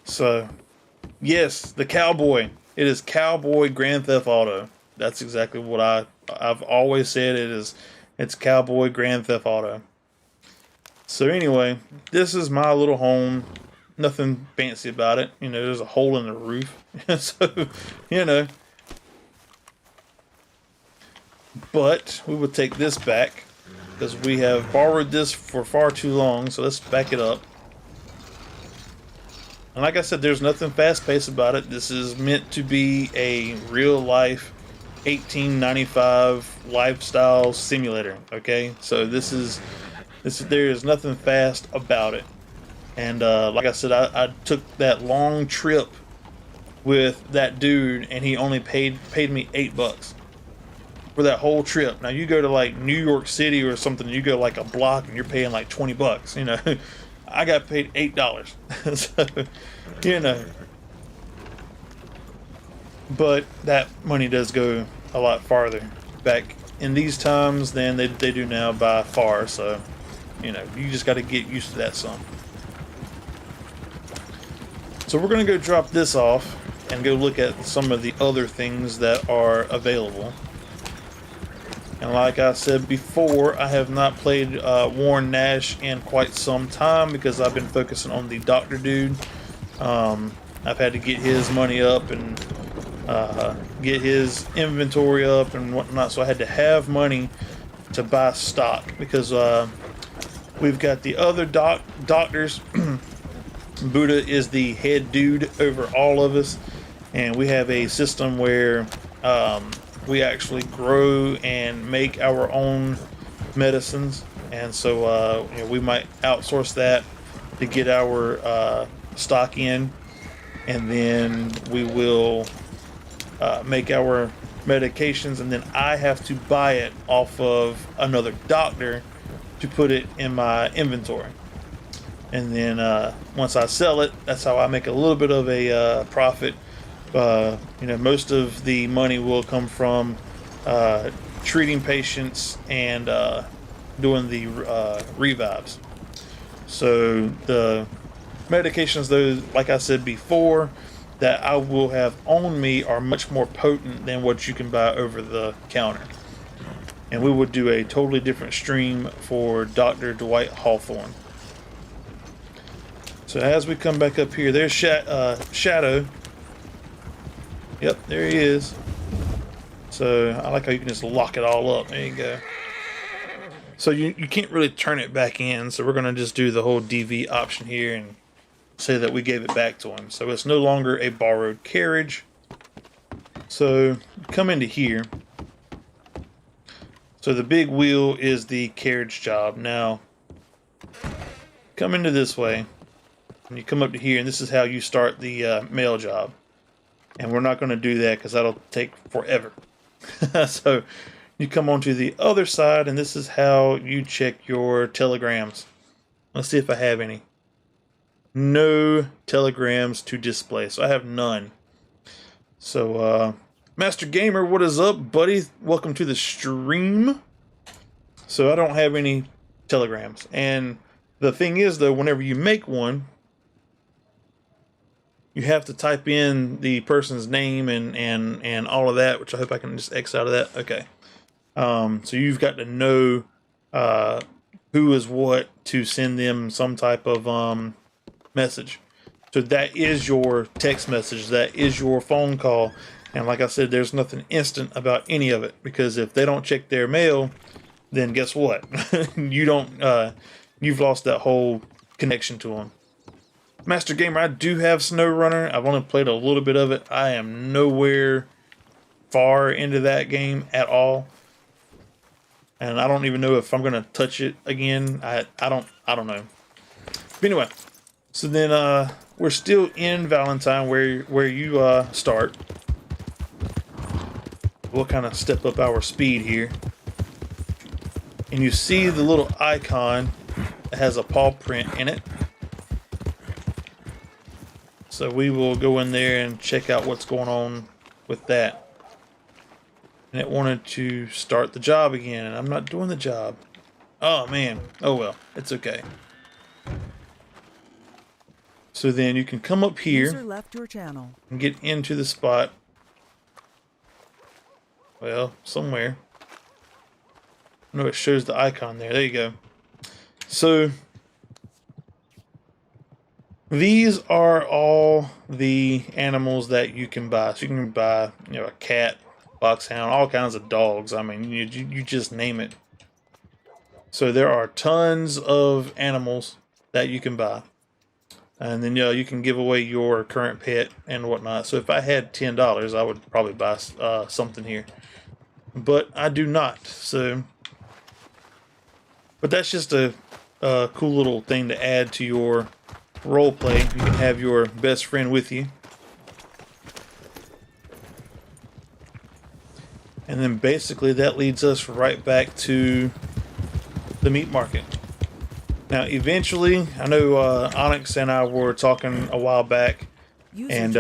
[SPEAKER 2] So, yes, the cowboy. It is Cowboy Grand Theft Auto. That's exactly what I've always said it is. It's Cowboy Grand Theft Auto. So anyway, this is my little home. Nothing fancy about it. You know, there's a hole in the roof. So, you know. But we will take this back, because we have borrowed this for far too long. So let's back it up. And like I said, there's nothing fast-paced about it. This is meant to be a real-life 1895 lifestyle simulator. Okay, so this there is nothing fast about it. And like I said, I took that long trip with that dude, and he only paid me $8 for that whole trip. Now you go to like New York City or something, you go like a block, and you're paying like $20. You know, I got paid $8. So, you know. But that money does go a lot farther back in these times than they do now by far. So, you know, you just got to get used to that some. So we're going to go drop this off and go look at some of the other things that are available. And like I said before, I have not played Warren Nash in quite some time because I've been focusing on the doctor dude. I've had to get his money up and get his inventory up and whatnot, so I had to have money to buy stock because we've got the other doctors. Buddha is the head dude over all of us, and we have a system where we actually grow and make our own medicines, and so you know, we might outsource that to get our stock in, and then we will make our medications, and then I have to buy it off of another doctor to put it in my inventory. And then once I sell it, that's how I make a little bit of a profit. You know, most of the money will come from treating patients and doing the revives. So the medications, though, like I said before, that I will have on me are much more potent than what you can buy over the counter. And we would do a totally different stream for Dr. Dwight Hawthorne. So as we come back up here, there's Shadow. Yep, there he is. So I like how you can just lock it all up. There you go. So you can't really turn it back in, so we're going to just do the whole DV option here and say that we gave it back to him. So it's no longer a borrowed carriage. So come into here. So the big wheel is the carriage job. Now come into this way, and you come up to here, and this is how you start the mail job. And we're not going to do that because that'll take forever. So you come onto the other side, and this is how you check your telegrams. Let's see if I have any. No telegrams to display, so I have none. So Master Gamer, what is up, buddy? Welcome to the stream. So I don't have any telegrams, and the thing is, though, whenever you make one, you have to type in the person's name and all of that, which I hope I can just X out of that. Okay. So you've got to know who is what to send them some type of message. So that is your text message. That is your phone call. And like I said, there's nothing instant about any of it, because if they don't check their mail, then guess what? You've lost that whole connection to them. Master Gamer, I do have SnowRunner. I've only played a little bit of it. I am nowhere far into that game at all, and I don't even know if I'm gonna touch it again. I don't know. But anyway, so then we're still in Valentine where you start. We'll kind of step up our speed here, and you see the little icon that has a paw print in it. So we will go in there and check out what's going on with that. And it wanted to start the job again, and I'm not doing the job. Oh man, oh well, it's okay. So then you can come up here
[SPEAKER 6] left your channel
[SPEAKER 2] and get into the spot. Well, somewhere. No, it shows the icon there. There you go. So these are all the animals that you can buy. So you can buy, you know, a cat, foxhound, all kinds of dogs. I mean, you just name it. So there are tons of animals that you can buy. And then, you know, you can give away your current pet and whatnot. So if I had $10, I would probably buy something here. But I do not. So, but that's just a cool little thing to add to your role play. You can have your best friend with you, and then basically that leads us right back to the meat market. Now eventually, I know Onyx and I were talking a while back, and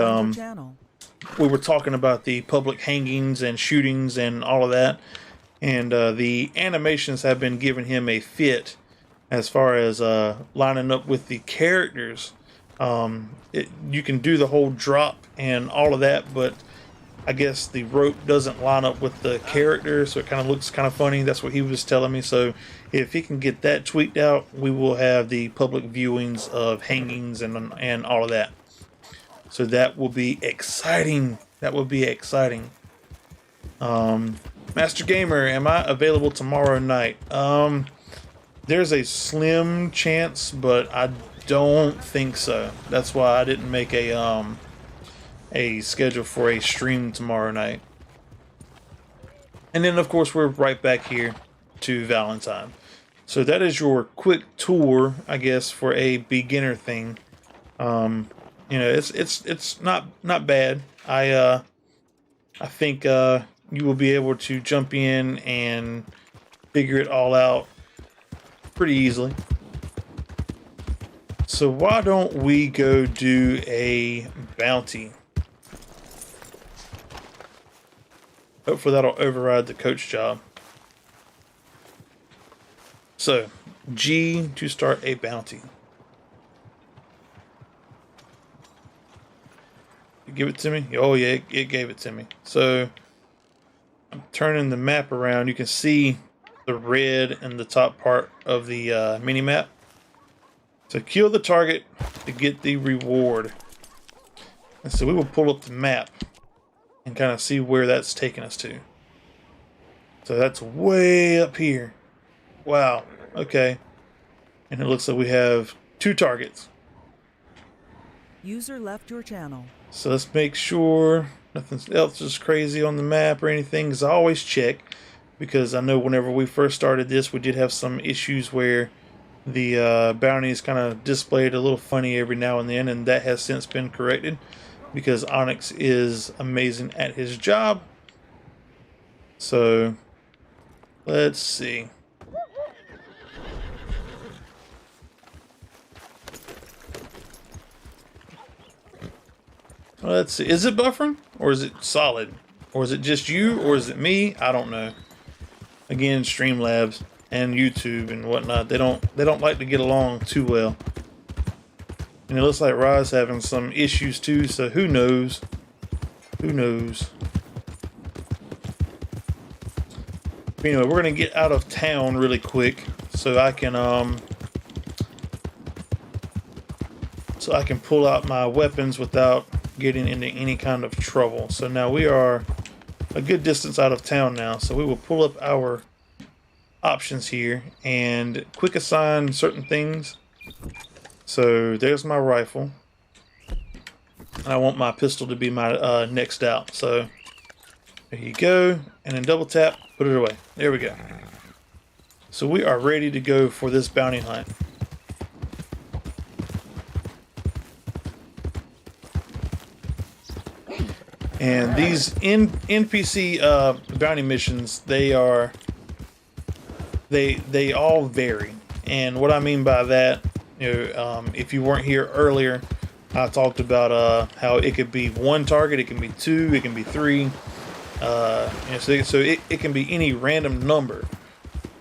[SPEAKER 2] we were talking about the public hangings and shootings and all of that, and the animations have been giving him a fit as far as lining up with the characters. You can do the whole drop and all of that, but I guess the rope doesn't line up with the character, so it kind of looks kind of funny. That's what he was telling me. So if he can get that tweaked out, we will have the public viewings of hangings and all of that. So that will be exciting. That will be exciting. Master Gamer, am I available tomorrow night? There's a slim chance, but I don't think so. That's why I didn't make a schedule for a stream tomorrow night. And then of course we're right back here to Valentine. So that is your quick tour, I guess, for a beginner thing. You know, it's not bad. I think you will be able to jump in and figure it all out pretty easily. So why don't we go do a bounty? Hopefully that'll override the coach job. So, G to start a bounty. You give it to me? Oh yeah, it gave it to me. So, I'm turning the map around. You can see the red in the top part of the mini-map. So kill the target to get the reward. And so we will pull up the map and kind of see where that's taking us to. So that's way up here. Wow. Okay. And it looks like we have 2 targets.
[SPEAKER 6] User left your channel.
[SPEAKER 2] So let's make sure nothing else is crazy on the map or anything, because I always check. Because I know whenever we first started this, we did have some issues where the bounties kind of displayed a little funny every now and then, and that has since been corrected because Onyx is amazing at his job. So let's see. Let's see. Is it buffering or is it solid? Or is it just you or is it me? I don't know. Again, Streamlabs and YouTube and whatnot, they don't like to get along too well. And it looks like Rod's having some issues too, so who knows? Who knows? But anyway, we're gonna get out of town really quick so I can pull out my weapons without getting into any kind of trouble. So now we are a good distance out of town now, so we will pull up our options here and quick assign certain things. So there's my rifle, and I want my pistol to be my next out. So there you go, and then double tap, put it away. There we go. So we are ready to go for this bounty hunt. And these NPC bounty missions, they all vary. And what I mean by that, if you weren't here earlier, I talked about how it could be 1 target, it can be 2, it can be 3. So it can be any random number.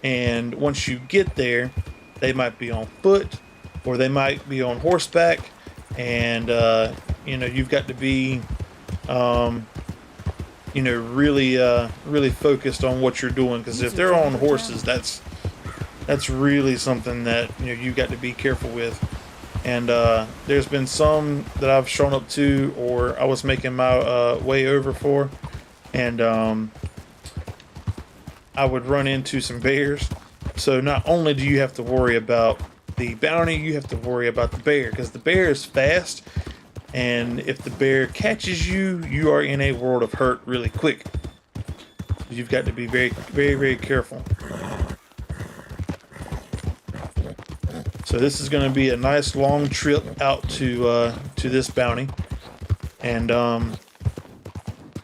[SPEAKER 2] And once you get there, they might be on foot or they might be on horseback, and you've got to be really focused on what you're doing, because if they're on horses, that's really something that you've got to be careful with. And there's been some that I've shown up to, or I was making my way over for, and I would run into some bears. So not only do you have to worry about the bounty, you have to worry about the bear, because the bear is fast. And if the bear catches you, you are in a world of hurt really quick. You've got to be very, very, very careful. So this is going to be a nice long trip out to this bounty, and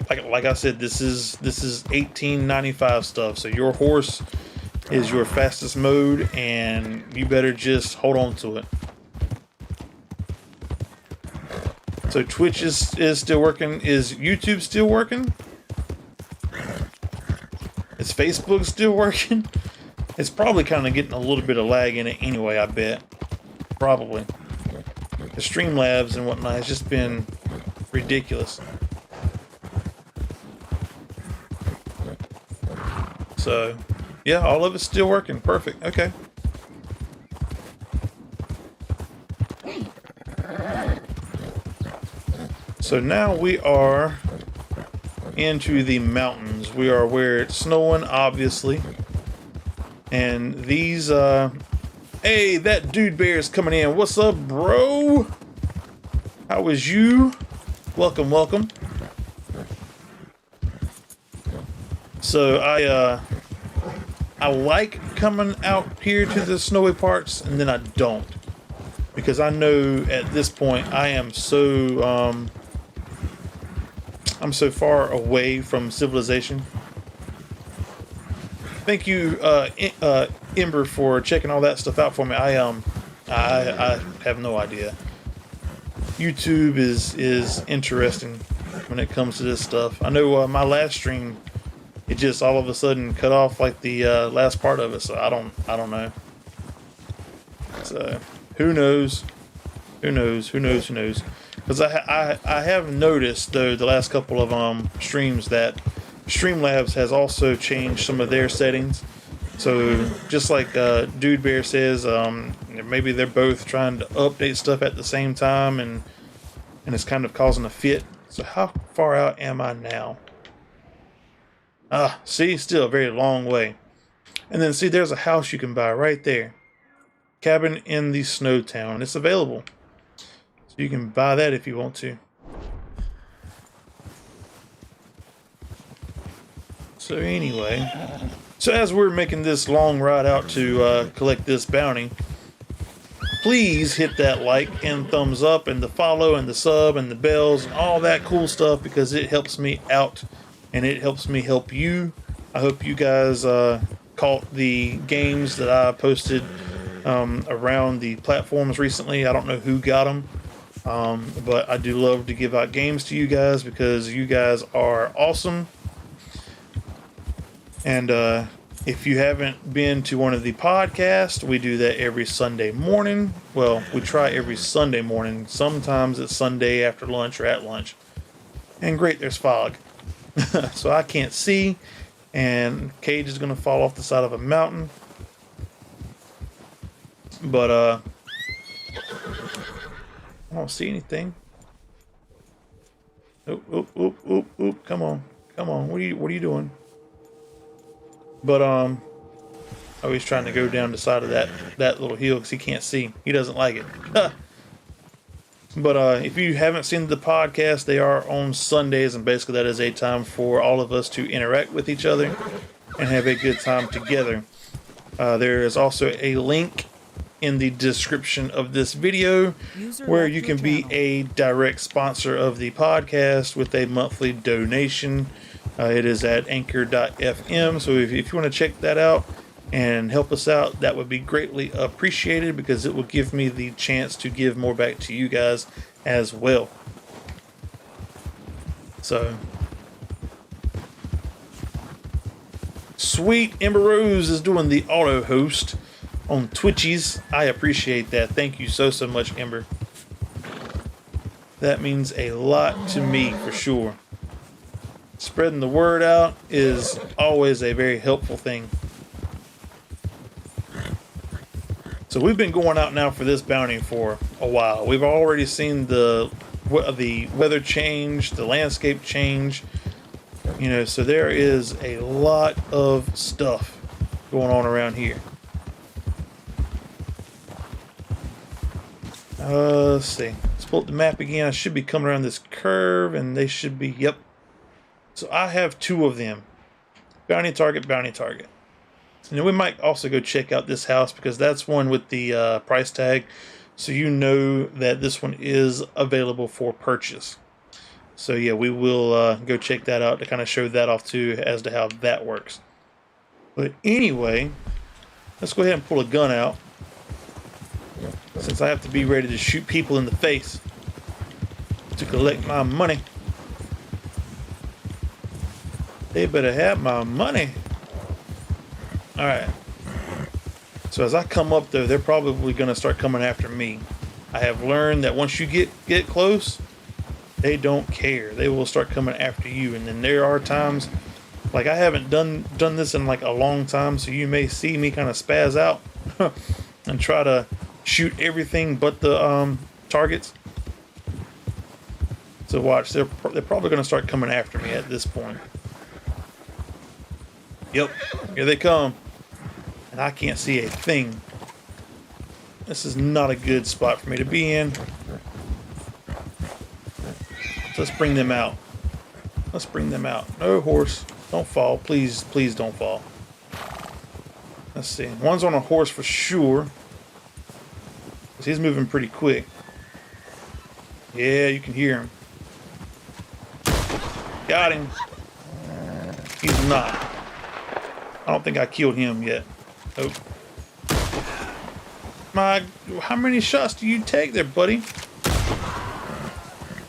[SPEAKER 2] like I said, this is 1895 stuff. So your horse is your fastest mode, and you better just hold on to it. So Twitch is still working. Is YouTube still working? Is Facebook still working? It's probably kind of getting a little bit of lag in it anyway, I bet. Probably. The Streamlabs and whatnot has just been ridiculous. So, yeah, all of it's still working. Perfect. Okay. So now we are into the mountains. We are where it's snowing, obviously. And these, hey, that dude bear is coming in. What's up, bro? How is you? Welcome, welcome. So I like coming out here to the snowy parts, and then I don't, because I know at this point I am so I'm so far away from civilization. Thank you, Ember, for checking all that stuff out for me. I have no idea. YouTube is interesting when it comes to this stuff. I know my last stream, it just all of a sudden cut off like the last part of it, so I don't know. So who knows? Who knows? Who knows? Who knows? Because I have noticed though the last couple of streams that Streamlabs has also changed some of their settings. So just like Dude Bear says, maybe they're both trying to update stuff at the same time, and it's kind of causing a fit. So how far out am I now? See, still a very long way. And then see, there's a house you can buy right there. Cabin in the Snow Town. It's available. So you can buy that if you want to. So anyway, so as we're making this long ride out to collect this bounty, please hit that like and thumbs up and the follow and the sub and the bells and all that cool stuff, because it helps me out and it helps me help you. I hope you guys caught the games that I posted around the platforms recently. I don't know who got them, but I do love to give out games to you guys because you guys are awesome. And if you haven't been to one of the podcasts, we do that every Sunday morning. Well, we try every Sunday morning. Sometimes it's Sunday after lunch or at lunch. And great, there's fog. So I can't see. And Cage is going to fall off the side of a mountain. But I don't see anything. Oop, oop, oop, oop, oop. Come on. Come on. What are you doing? But oh, he's trying to go down the side of that little hill because he can't see. He doesn't like it. But if you haven't seen the podcast, they are on Sundays, and basically that is a time for all of us to interact with each other and have a good time together. There is also a link in the description of this video where you can be a direct sponsor of the podcast with a monthly donation. It is at anchor.fm. So if you want to check that out and help us out, that would be greatly appreciated, because it will give me the chance to give more back to you guys as well. So, sweet. Ember Rose is doing the auto host on Twitchies. I appreciate that. Thank you so much, Ember. That means a lot to me for sure. Spreading the word out is always a very helpful thing. So we've been going out now for this bounty for a while. We've already seen the weather change, the landscape change. You know, so there is a lot of stuff going on around here. Let's see. Let's pull up the map again. I should be coming around this curve, and they should be, yep. So I have two of them. Bounty target, bounty target. And we might also go check out this house, because that's one with the price tag. So you know that this one is available for purchase. So yeah, we will go check that out to kind of show that off too as to how that works. But anyway, let's go ahead and pull a gun out, since I have to be ready to shoot people in the face to collect my money. They better have my money. Alright. So as I come up there, they're probably going to start coming after me. I have learned that once you get close, they don't care. They will start coming after you. And then there are times Like, I haven't done this in like a long time, so you may see me kind of spaz out and try to shoot everything but the targets. So watch, they're probably going to start coming after me at this point. Yep, here they come. And I can't see a thing. This is not a good spot for me to be in. So let's bring them out. Let's bring them out. No, horse, don't fall. Please, please don't fall. Let's see. One's on a horse for sure. 'Cause he's moving pretty quick. Yeah, you can hear him. Got him. He's not. I don't think I killed him yet. Oh. How many shots do you take there, buddy?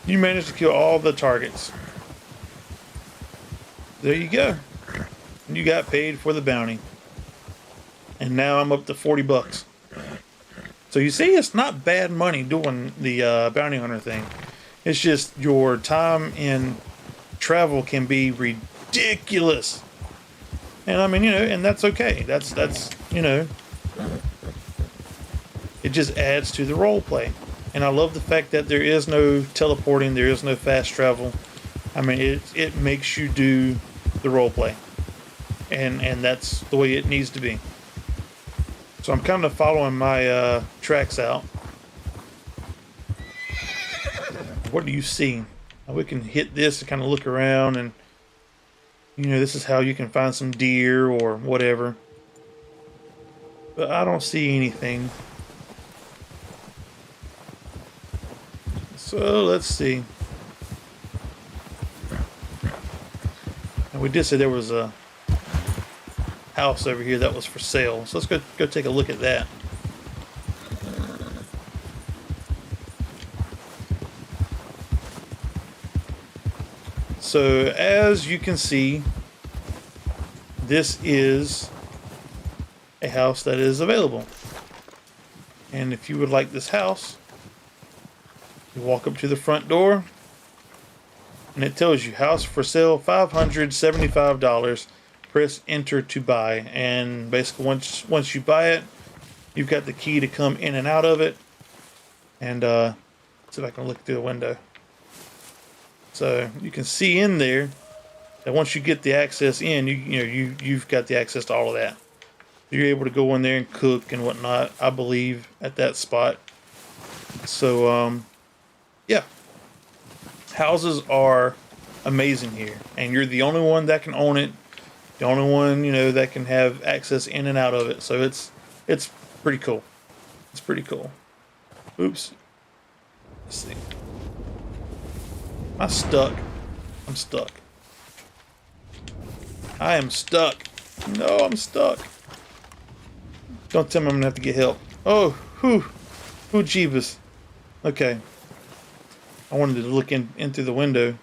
[SPEAKER 2] You managed to kill all the targets. There you go. You got paid for the bounty. And now I'm up to 40 bucks. So you see, it's not bad money doing the bounty hunter thing. It's just your time in travel can be ridiculous. And I mean, you know, and that's okay. That's you know, it just adds to the role play. And I love the fact that there is no teleporting, there is no fast travel. I mean, it makes you do the role play. And that's the way it needs to be. So I'm kind of following my tracks out. What do you see? We can hit this and kind of look around, and you know, this is how you can find some deer or whatever. But I don't see anything. So let's see. And we did say there was a house over here that was for sale. So let's go take a look at that. So as you can see, this is a house that is available. And if you would like this house, you walk up to the front door and it tells you house for sale, $575. Press enter to buy. And basically once you buy it, you've got the key to come in and out of it. And see if I can look through the window. So you can see in there that once you get the access in, you've got the access to all of that. You're able to go in there and cook and whatnot, I believe, at that spot. So yeah, houses are amazing here, and you're the only one that can own it, the only one, you know, that can have access in and out of it. So it's pretty cool. It's pretty cool. Oops. Let's see. I'm stuck. I'm stuck. I am stuck. No, I'm stuck. Don't tell me I'm gonna have to get help. Oh, whew jeebus. Okay. I wanted to look in through the window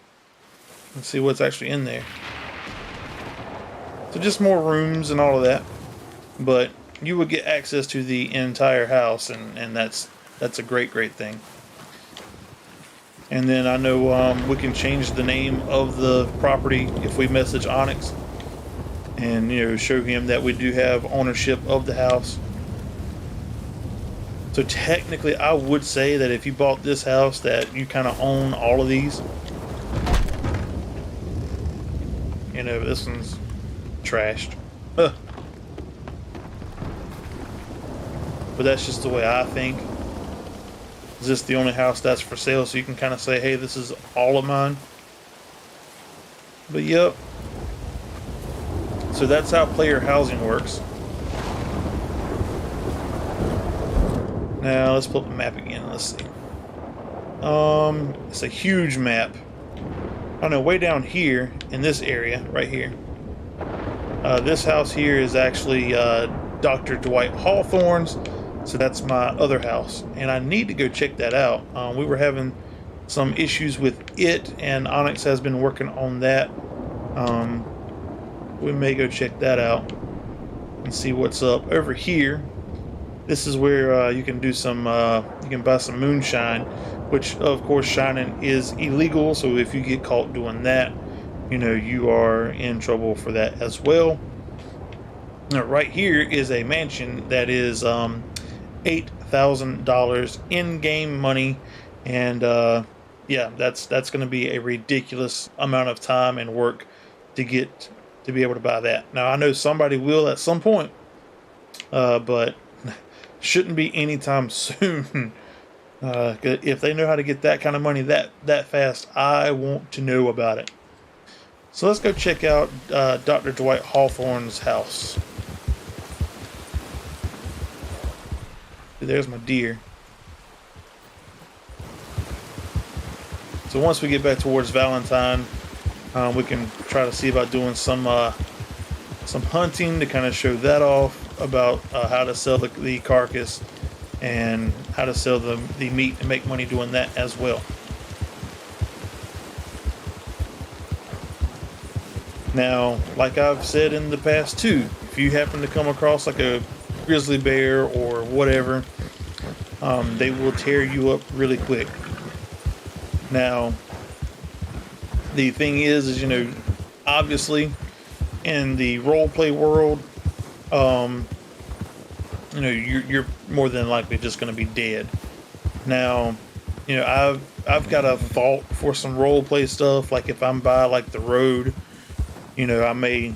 [SPEAKER 2] and see what's actually in there. So just more rooms and all of that. But you would get access to the entire house, and that's a great thing. And then I know we can change the name of the property if we message Onyx, and you know, show him that we do have ownership of the house. So technically, I would say that if you bought this house, that you kind of own all of these. You know, this one's trashed. But that's just the way I think. Is this the only house that's for sale? So you can kind of say, hey, this is all of mine. But yep. So that's how player housing works. Now let's pull up the map again. Let's see. It's a huge map. I don't know, way down here in this area, right here. This house here is actually Dr. Dwight Hawthorne's. So that's my other house, and I need to go check that out. We were having some issues with it, and Onyx has been working on that. We may go check that out and see what's up. Over here, this is where you can do some, you can buy some moonshine, which of course shining is illegal. So if you get caught doing that, you are in trouble for that as well. Now, right here is a mansion that is $8,000 in-game money, and yeah, that's going to be a ridiculous amount of time and work to get to be able to buy that. Now I know somebody will at some point, but shouldn't be anytime soon. If they know how to get that kind of money that fast, I want to know about it. So let's go check out Dr. Dwight Hawthorne's house. There's my deer. So once we get back towards Valentine, we can try to see about doing some hunting to kind of show that off, about how to sell the carcass and how to sell the meat and make money doing that as well. Now, like I've said in the past too, if you happen to come across like a grizzly bear or whatever, they will tear you up really quick. Now, the thing is obviously in the roleplay world, you're more than likely just going to be dead. Now, I've got a vault for some roleplay stuff. Like if I'm by like the road, I may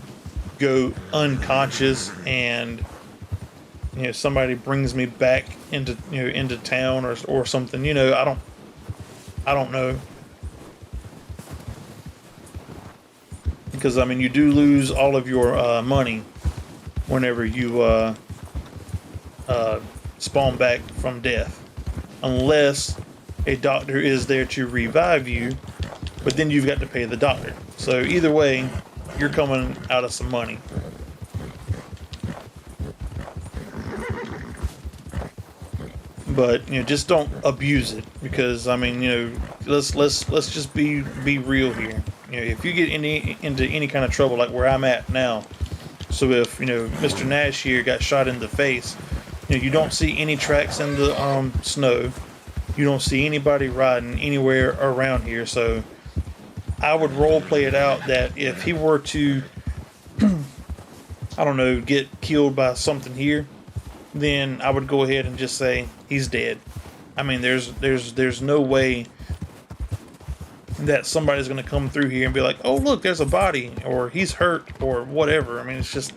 [SPEAKER 2] go unconscious and somebody brings me back into town or something. I don't know, because you do lose all of your money whenever you spawn back from death, unless a doctor is there to revive you, but then you've got to pay the doctor. So either way, you're coming out of some money. But just don't abuse it, because let's just be real here. If you get into any kind of trouble like where I'm at now, so if Mr. Nash here got shot in the face, you don't see any tracks in the snow, you don't see anybody riding anywhere around here. So I would role play it out that if he were to I don't know, get killed by something here, then I would go ahead and just say he's dead. There's no way that somebody's going to come through here and be like, oh look, there's a body, or he's hurt, or whatever. It's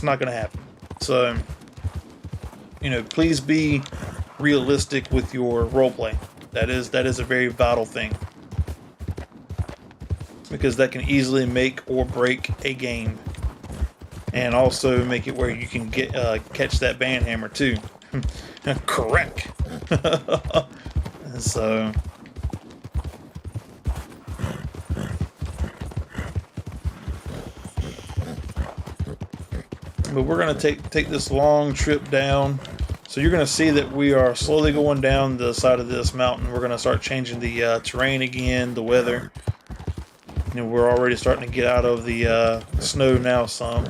[SPEAKER 2] not going to happen. So please be realistic with your roleplay. That is a very vital thing, because that can easily make or break a game, and also make it where you can get catch that band hammer too. Correct. So but we're gonna take this long trip down. So you're gonna see that we are slowly going down the side of this mountain. We're gonna start changing the terrain again, the weather. We're already starting to get out of the snow now some.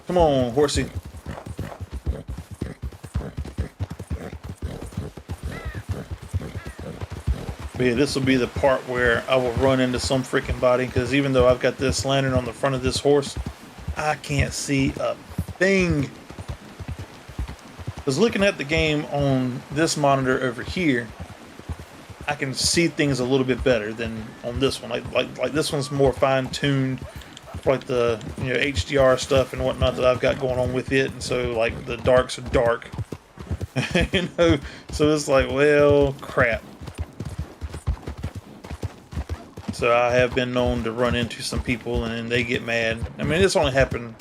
[SPEAKER 2] Come on, horsey. But yeah, this will be the part where I will run into some freaking body, because even though I've got this lantern on the front of this horse, I can't see a thing. Because looking at the game on this monitor over here, I can see things a little bit better than on this one. Like this one's more fine-tuned, like the HDR stuff and whatnot that I've got going on with it, and so like the darks are dark. So it's like, well, crap. So I have been known to run into some people and they get mad. It's only happened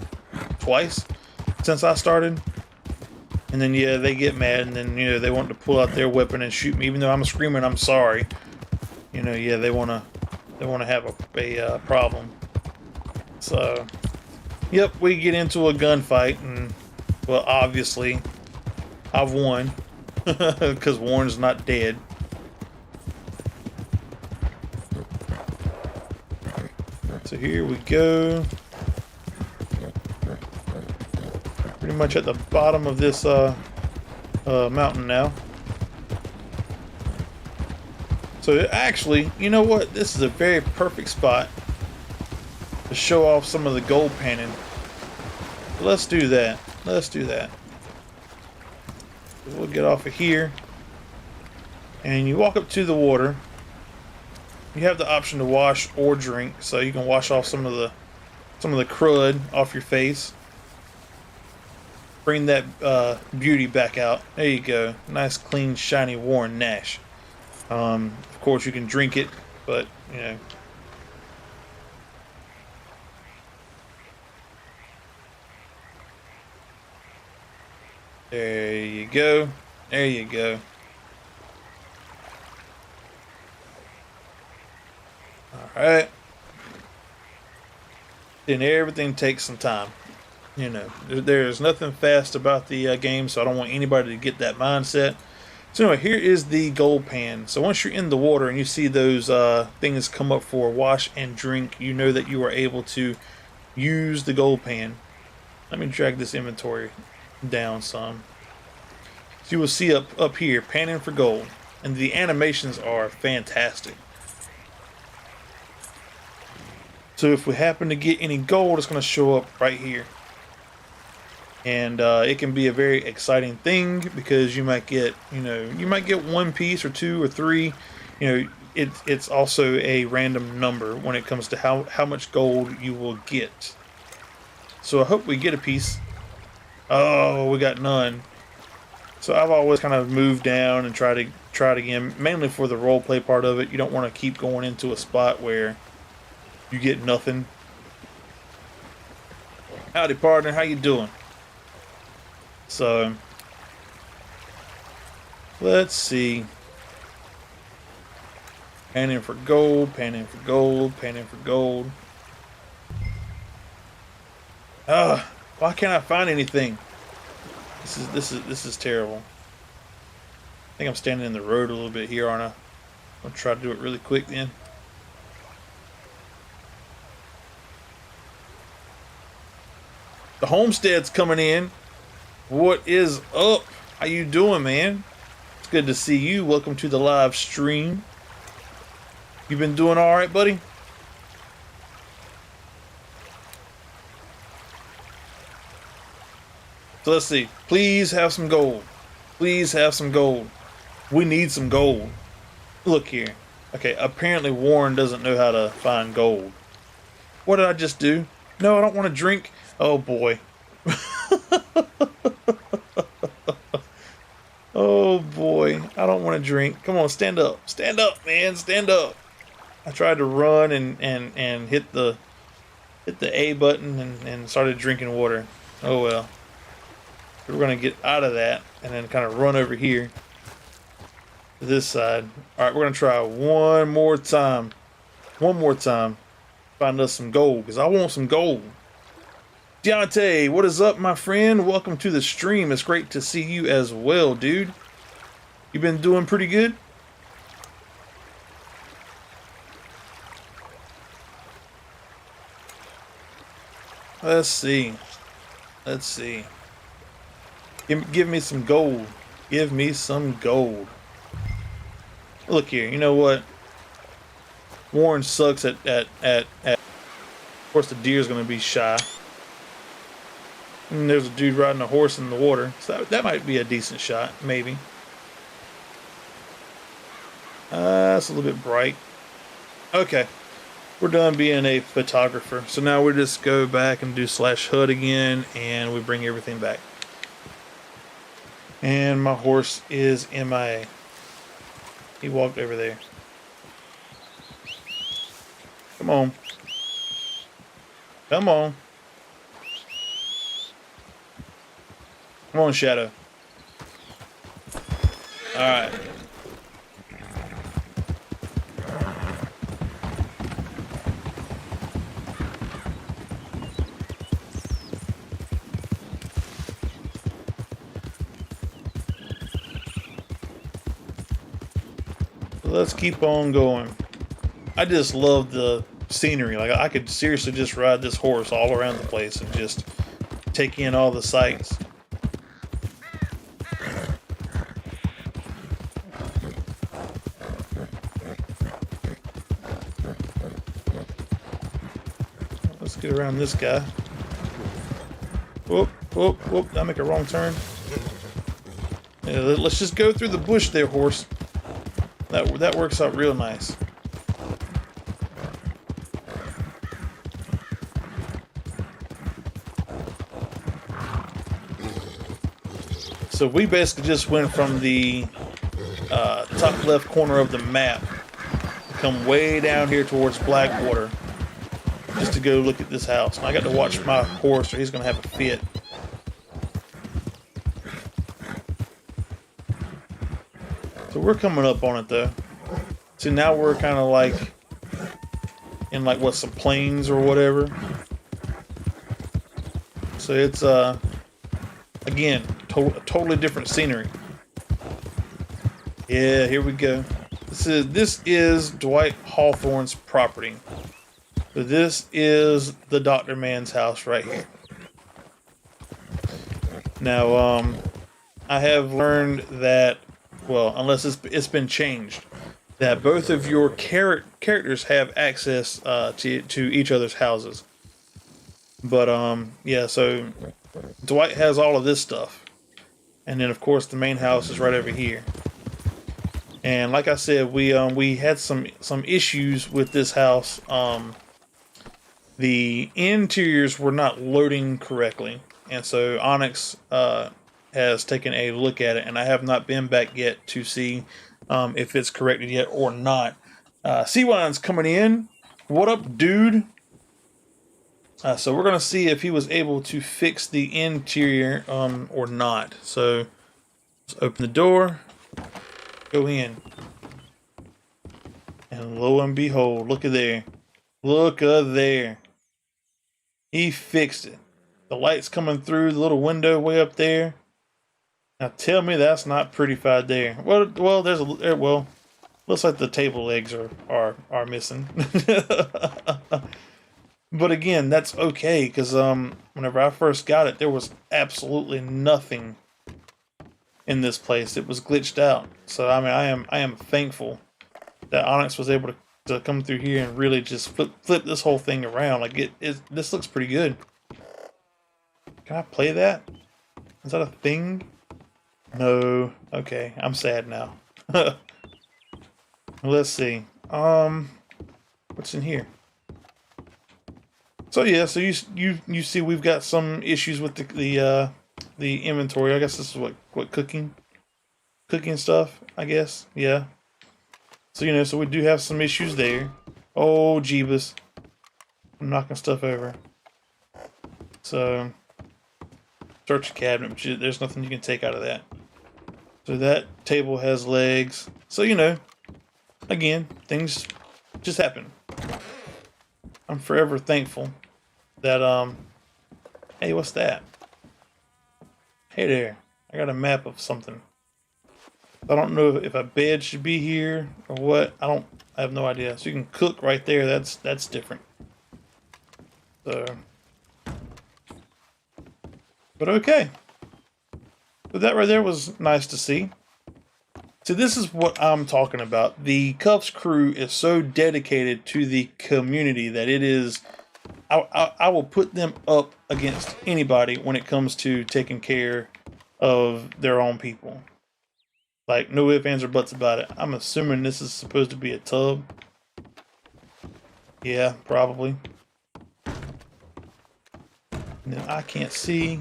[SPEAKER 2] twice since I started. And then they get mad, and then they want to pull out their weapon and shoot me, even though I'm screaming I'm sorry. They want to have a problem. So, yep, we get into a gunfight, and well, obviously, I've won because Warren's not dead. So here we go. Pretty much at the bottom of this mountain now. So actually, you know what? This is a very perfect spot to show off some of the gold panning. Let's do that. Let's do that. We'll get off of here. And you walk up to the water. You have the option to wash or drink, so you can wash off some of the crud off your face. Bring that beauty back out. There you go. Nice, clean, shiny Warren Nash. Of course, you can drink it, but you know. There you go. There you go. Alright. Then everything takes some time. You know, there's nothing fast about the game, so I don't want anybody to get that mindset. So anyway, here is the gold pan. So once you're in the water and you see those things come up for wash and drink, you know that you are able to use the gold pan. Let me drag this inventory down some. So you will see up here, panning for gold. And the animations are fantastic. So if we happen to get any gold, it's going to show up right here. And it can be a very exciting thing because you might get, you might get one piece or two or three. You know, it's also a random number when it comes to how much gold you will get. So I hope we get a piece. Oh, we got none. So I've always kind of moved down and tried it again, mainly for the roleplay part of it. You don't want to keep going into a spot where you get nothing. Howdy, partner. How you doing? So, let's see. Panning for gold, panning for gold, panning for gold. Why can't I find anything? This is terrible. I think I'm standing in the road a little bit here, aren't I? I'll try to do it really quick then. The homestead's coming in. What is up? How you doing, man? It's good to see you. Welcome to the live stream. You been doing all right, buddy? So let's see. Please have some gold. Please have some gold. We need some gold. Look here. Okay, apparently Warren doesn't know how to find gold. What did I just do? No, I don't want to drink. Oh boy. Oh boy, I don't want to drink. Come on, stand up. Stand up, man. Stand up. I tried to run and hit the A button and started drinking water. Oh well. We're going to get out of that and then kind of run over here to this side. Alright, we're going to try one more time. One more time. Find us some gold, because I want some gold. Deontay, what is up, my friend? Welcome to the stream. It's great to see you as well, dude. You been doing pretty good? Let's see. Let's see. Give me some gold. Give me some gold. Look here. You know what? Warren sucks at. Of course, the deer's going to be shy. And there's a dude riding a horse in the water. So that might be a decent shot, maybe. That's a little bit bright. Okay. We're done being a photographer. So now we just go back and do /HUD again, and we bring everything back. And my horse is MIA. He walked over there. Come on. Come on. Come on, Shadow. Alright. Let's keep on going. I just love the scenery. Like, I could seriously just ride this horse all around the place and just take in all the sights. get around this guy. Whoop, whoop, whoop. Did I make a wrong turn? Yeah, let's just go through the bush there, horse. That works out real nice. So we basically just went from the top left corner of the map, come way down here towards Blackwater, just to go look at this house. And I got to watch my horse or he's going to have a fit. So we're coming up on it though. So now we're kind of like in like what, some plains or whatever. So it's again totally different scenery. Yeah, here we go. This is Dwight Hawthorne's property. So this is the Dr. Man's house right here. Now I have learned that, well, unless it's been changed, that both of your characters have access to each other's houses. But yeah, so Dwight has all of this stuff, and then of course the main house is right over here. And like I said, we had some issues with this house. The interiors were not loading correctly, and so Onyx has taken a look at it, and I have not been back yet to see if it's corrected yet or not. Seawine's coming in. What up, dude? So we're gonna see if he was able to fix the interior or not. So let's open the door, go in, and lo and behold, look at there, he fixed it. The light's coming through the little window way up there. Now tell me that's not prettified there. Well, there's well, looks like the table legs are missing. But again, that's okay, because whenever I first got it, there was absolutely nothing in this place. It was glitched out. So I mean, I am thankful that Onyx was able to come through here and really just flip this whole thing around. Like this looks pretty good. Can I play that? Is that a thing? No. Okay, I'm sad now. Let's see. What's in here? So yeah, so you see we've got some issues with the inventory. I guess this is what cooking stuff, I guess. Yeah. So so we do have some issues there. Oh Jeebus. I'm knocking stuff over. So search the cabinet, but there's nothing you can take out of that. So that table has legs. So again, things just happen. I'm forever thankful that hey, what's that? Hey there, I got a map of something. I don't know if a bed should be here or what. I have no idea. So you can cook right there. That's different. So, but okay. So that right there was nice to see. So this is what I'm talking about. The KUFFS crew is so dedicated to the community that it is. I will put them up against anybody when it comes to taking care of their own people. Like, no ifs, ands, or buts about it. I'm assuming this is supposed to be a tub. Yeah, probably. And then I can't see.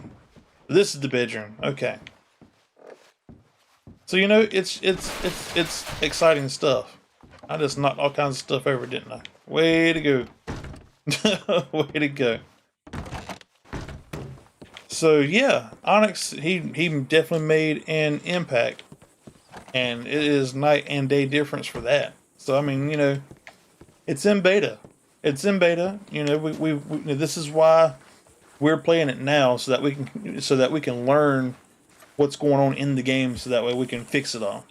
[SPEAKER 2] This is the bedroom. Okay. So it's exciting stuff. I just knocked all kinds of stuff over, didn't I? Way to go. Way to go. So yeah, Onyx, he definitely made an impact. And it is night and day difference for that. So I mean, it's in beta. It's in beta. We this is why we're playing it now, so that we can learn what's going on in the game, so that way we can fix it all.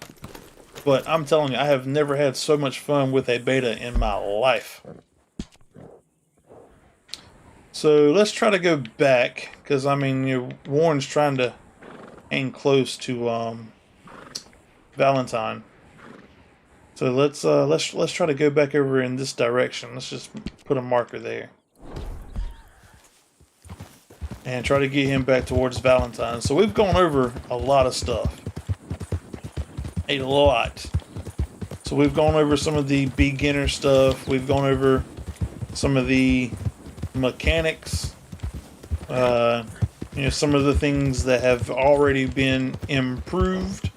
[SPEAKER 2] But I'm telling you, I have never had so much fun with a beta in my life. So let's try to go back, because I mean, Warren's trying to hang close to Valentine. So let's try to go back over in this direction. Let's just put a marker there. and try to get him back towards Valentine's. So we've gone over a lot of stuff. A lot. So we've gone over some of the beginner stuff. We've gone over some of the mechanics. Some of the things that have already been improved.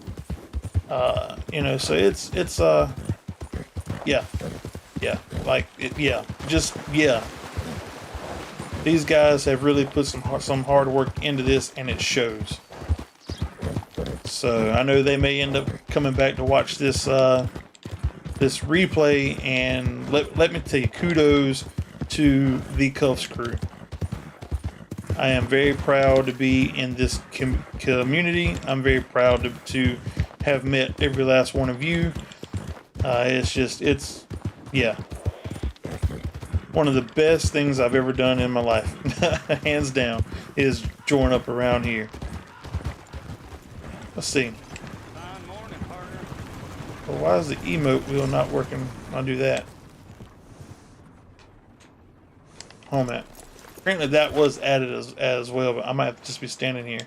[SPEAKER 2] So it's yeah. These guys have really put some hard work into this, and it shows. So I know they may end up coming back to watch this this replay, and let me tell you, kudos to the KUFFS crew. I am very proud to be in this community. I'm very proud to have met every last one of you. It's one of the best things I've ever done in my life, hands down, is join up around here. Let's see. Well, why is the emote wheel not working? I'll do that. Home at. Apparently that was added as well, but I might have to just be standing here.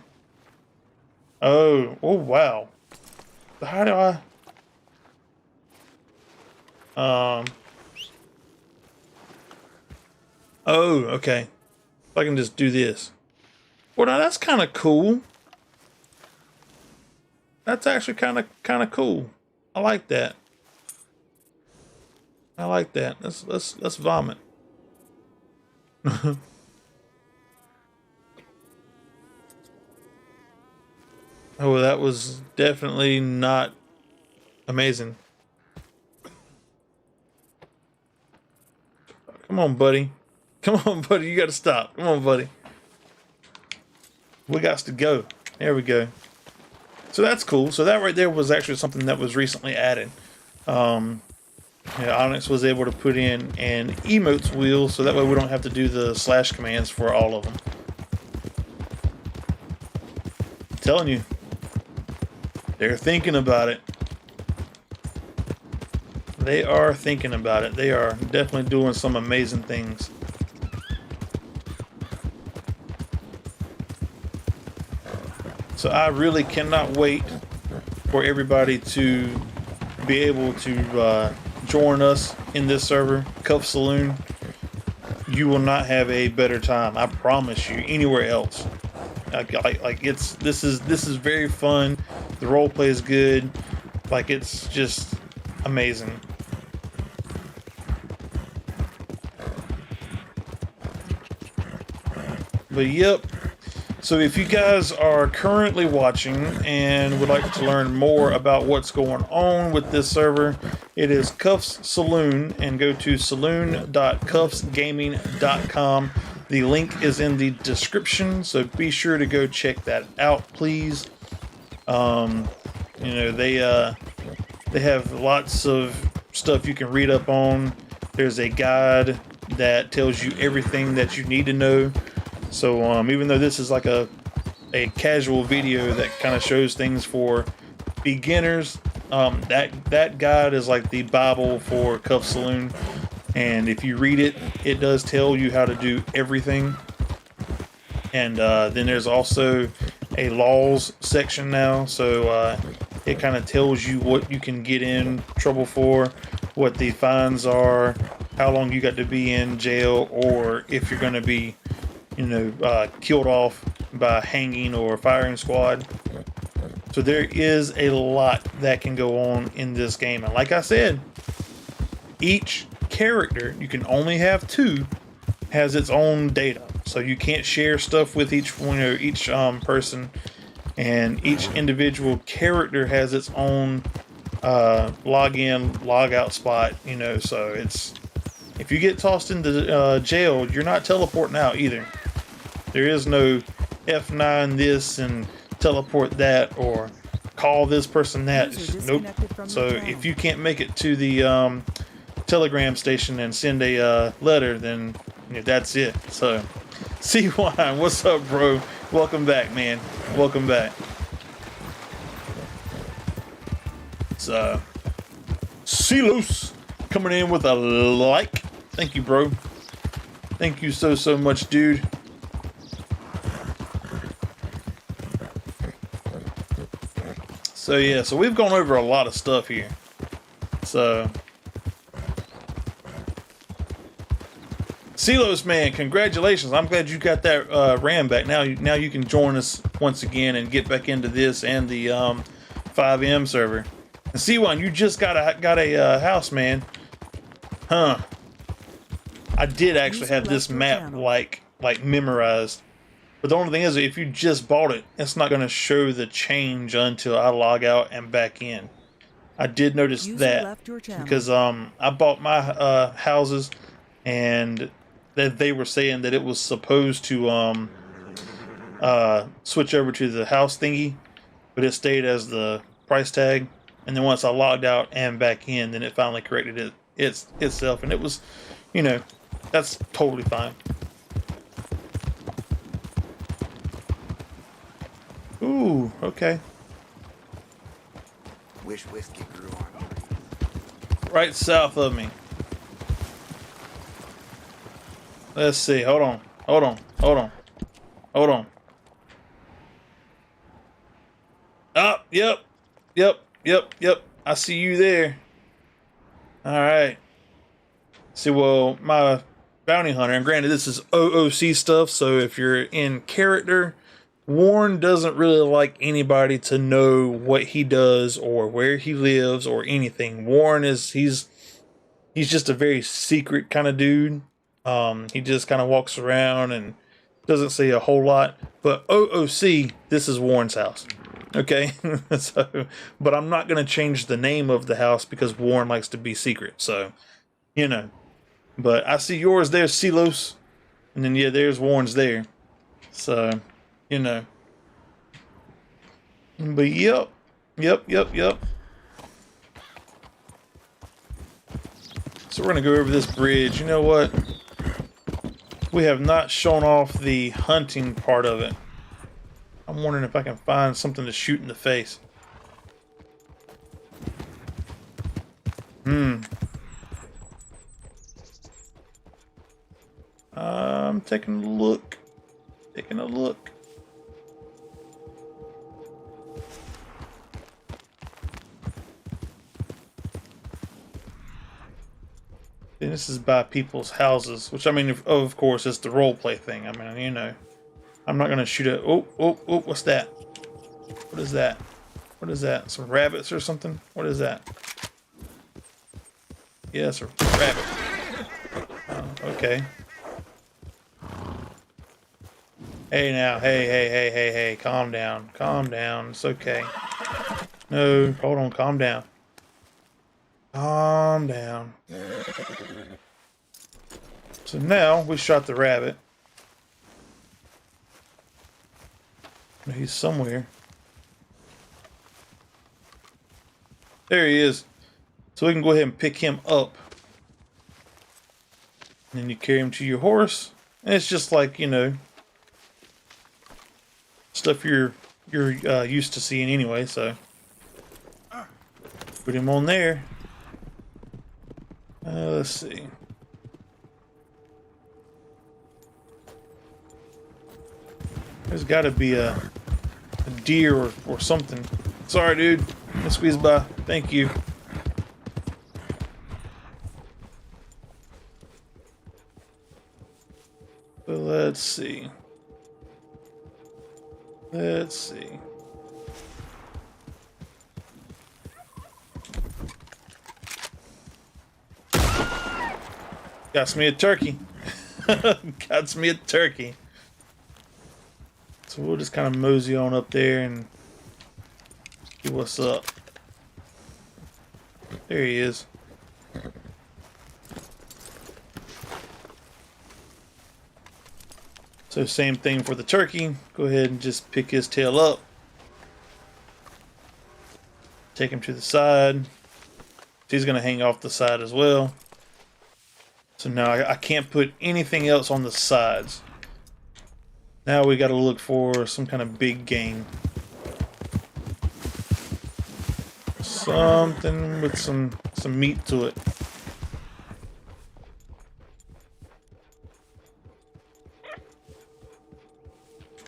[SPEAKER 2] Oh wow. How do I? Oh, okay. If I can just do this. Well, now that's kind of cool. That's actually kind of cool. I like that. I like that. Let's vomit. Oh, that was definitely not amazing. Come on, buddy. Come on, buddy. You got to stop. Come on, buddy. We got to go. There we go. So that's cool. So that right there was actually something that was recently added. Onyx was able to put in an emotes wheel, so that way we don't have to do the slash commands for all of them. I'm telling you, they're thinking about it. They are thinking about it. They are definitely doing some amazing things. So I really cannot wait for everybody to be able to join us in this server, KUFFS Saloon. You will not have a better time, I promise you, anywhere else. This is very fun. The roleplay is good. Like, it's just amazing. But yep. So if you guys are currently watching and would like to learn more about what's going on with this server, it is KUFFS Saloon, and go to saloon.kuffsgaming.com. The link is in the description, so be sure to go check that out, please. They have lots of stuff you can read up on. There's a guide that tells you everything that you need to know. So even though this is like a casual video that kind of shows things for beginners, that guide is like the Bible for KUFFS Saloon. And if you read it, it does tell you how to do everything. And then there's also a laws section now, so it kind of tells you what you can get in trouble for, what the fines are, how long you got to be in jail, or if you're going to be killed off by hanging or firing squad. So there is a lot that can go on in this game, and like I said, each character, you can only have 2, has its own data, so you can't share stuff with each person, and each individual character has its own login, logout spot. So it's, if you get tossed into jail, you're not teleporting out either. There is no F9 this and teleport that, or call this person that. Nope. So if you can't make it to the Telegram station and send a letter, then that's it. So, C1, what's up, bro? Welcome back, man. Welcome back. So, Silos coming in with a like. Thank you, bro. Thank you so much, dude. So yeah, so we've gone over a lot of stuff here. So Silos man, congratulations! I'm glad you got that RAM back. Now you can join us once again and get back into this and the 5M server. And C1, you just got a house, man. Huh? I did actually have this map like memorized. But the only thing is, if you just bought it, it's not going to show the change until I log out and back in. I did notice that because I bought my houses, and that they were saying that it was supposed to switch over to the house thingy, but it stayed as the price tag. And then once I logged out and back in, then it finally corrected itself, and it was, you know, that's totally fine. Ooh, okay.
[SPEAKER 5] Wish whiskey grew on me.
[SPEAKER 2] Right south of me. Let's see. Hold on. Oh, yep. I see you there. All right. See, well, my bounty hunter, and granted, this is OOC stuff, so if you're in character, Warren doesn't really like anybody to know what he does or where he lives or anything. Warren he's just a very secret kind of dude. He just kind of walks around and doesn't say a whole lot. But OOC, this is Warren's house. Okay? So, but I'm not going to change the name of the house because Warren likes to be secret. So, you know. But I see yours there, Silos. And then, yeah, there's Warren's there. So, you know. But, yep. So we're going to go over this bridge. You know what? We have not shown off the hunting part of it. I'm wondering if I can find something to shoot in the face. I'm taking a look. And this is by people's houses, which I mean, of course, it's the roleplay thing. I mean, you know, I'm not gonna shoot a. Oh! What's that? What is that? Some rabbits or something? What is that? Yeah, it's a rabbit. Okay. Hey now, hey, calm down. It's okay. No, hold on, calm down. So now we shot the rabbit. He's somewhere. There he is. So we can go ahead and pick him up. And then you carry him to your horse. And it's just like, you know, stuff you're used to seeing anyway, so put him on there. Let's see. There's got to be a deer or something. Sorry, dude. I squeezed by. Thank you. So let's see. Got me a turkey. So we'll just kind of mosey on up there and see what's up. There he is. So same thing for the turkey. Go ahead and just pick his tail up. Take him to the side. He's going to hang off the side as well. So now I can't put anything else on the sides. Now we got to look for some kind of big game. Something with some meat to it.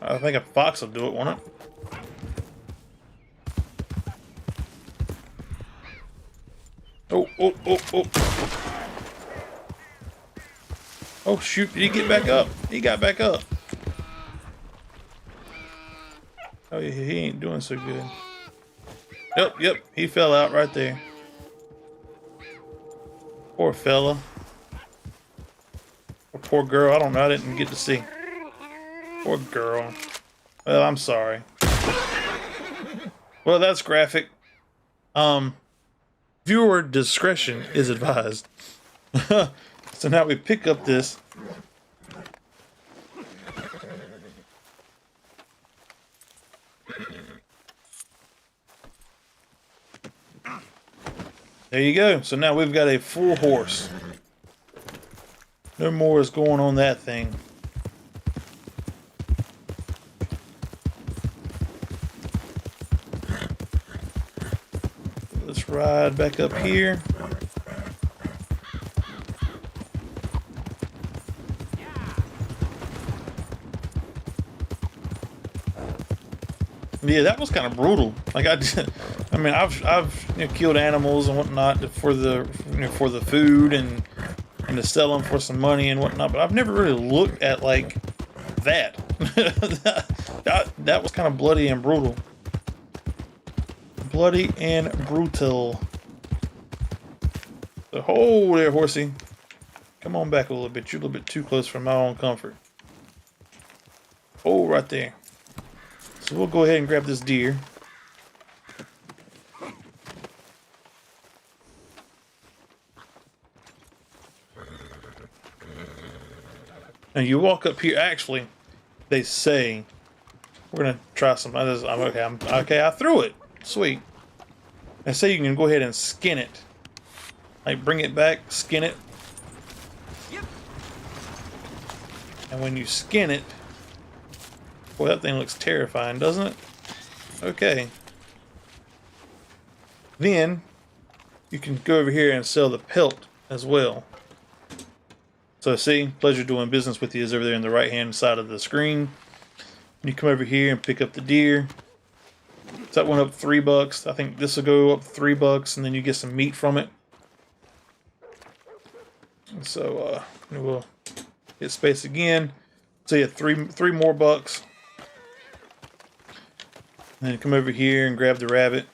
[SPEAKER 2] I think a fox will do it, won't it? Oh, oh, oh, oh. Oh, shoot. Did he get back up? He got back up. Oh, yeah, he ain't doing so good. Yep. He fell out right there. Poor fella. Or poor girl. I don't know. I didn't get to see. Poor girl. Well, I'm sorry. Well, that's graphic. Viewer discretion is advised. So now we pick up this. There you go. So now we've got a full horse. No more is going on that thing. Let's ride back up here. Yeah, that was kind of brutal. Like I mean, I've killed animals and whatnot for the for the food and to sell them for some money and whatnot, but I've never really looked at like that. that was kind of bloody and brutal. Bloody and brutal. So, hold there, horsey. Come on back a little bit. You're a little bit too close for my own comfort. Hold right there. So we'll go ahead and grab this deer. And you walk up here. Actually, they say we're gonna try some. I'm okay. Okay. I threw it. Sweet. They say you can go ahead and skin it. Like bring it back, skin it. Yep. And when you skin it, boy, that thing looks terrifying, doesn't it? Okay. Then you can go over here and sell the pelt as well. So see, pleasure doing business with you is over there on the right hand side of the screen. You come over here and pick up the deer. So that went up $3. I think this will go up $3, and then you get some meat from it. And so we'll hit space again. So yeah, three more bucks. And then come over here and grab the rabbit.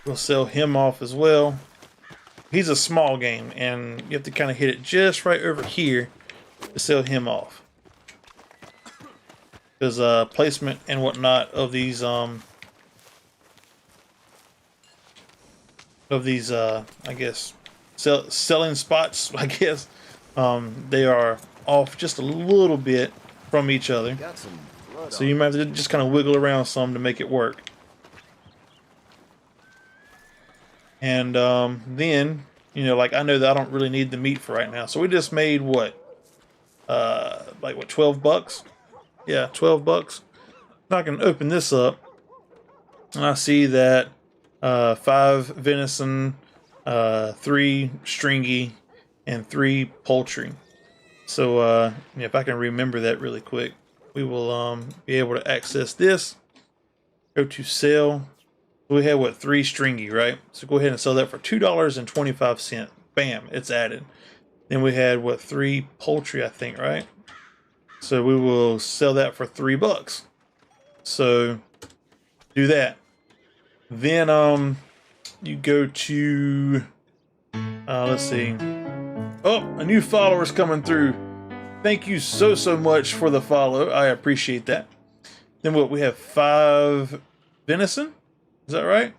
[SPEAKER 2] We'll sell him off as well. He's a small game, and you have to kind of hit it just right over here to sell him off. Because placement and whatnot of these I guess selling spots, I guess they are off just a little bit from each other. So you might have to just kind of wiggle around some to make it work. And then, like I know that I don't really need the meat for right now. So we just made what? Like what, $12? Yeah, $12. Now I can open this up. And I see that 5 venison, 3 stringy, and 3 poultry. So if I can remember that really quick, we will be able to access this. Go to sell. We had what, 3 stringy, right? So go ahead and sell that for $2.25. Bam, it's added. Then we had what, 3 poultry, I think, right? So we will sell that for $3. So do that. Then you go to let's see. Oh, a new follower's coming through. Thank you so much for the follow. I appreciate that. Then what, we have 5 venison? Is that right?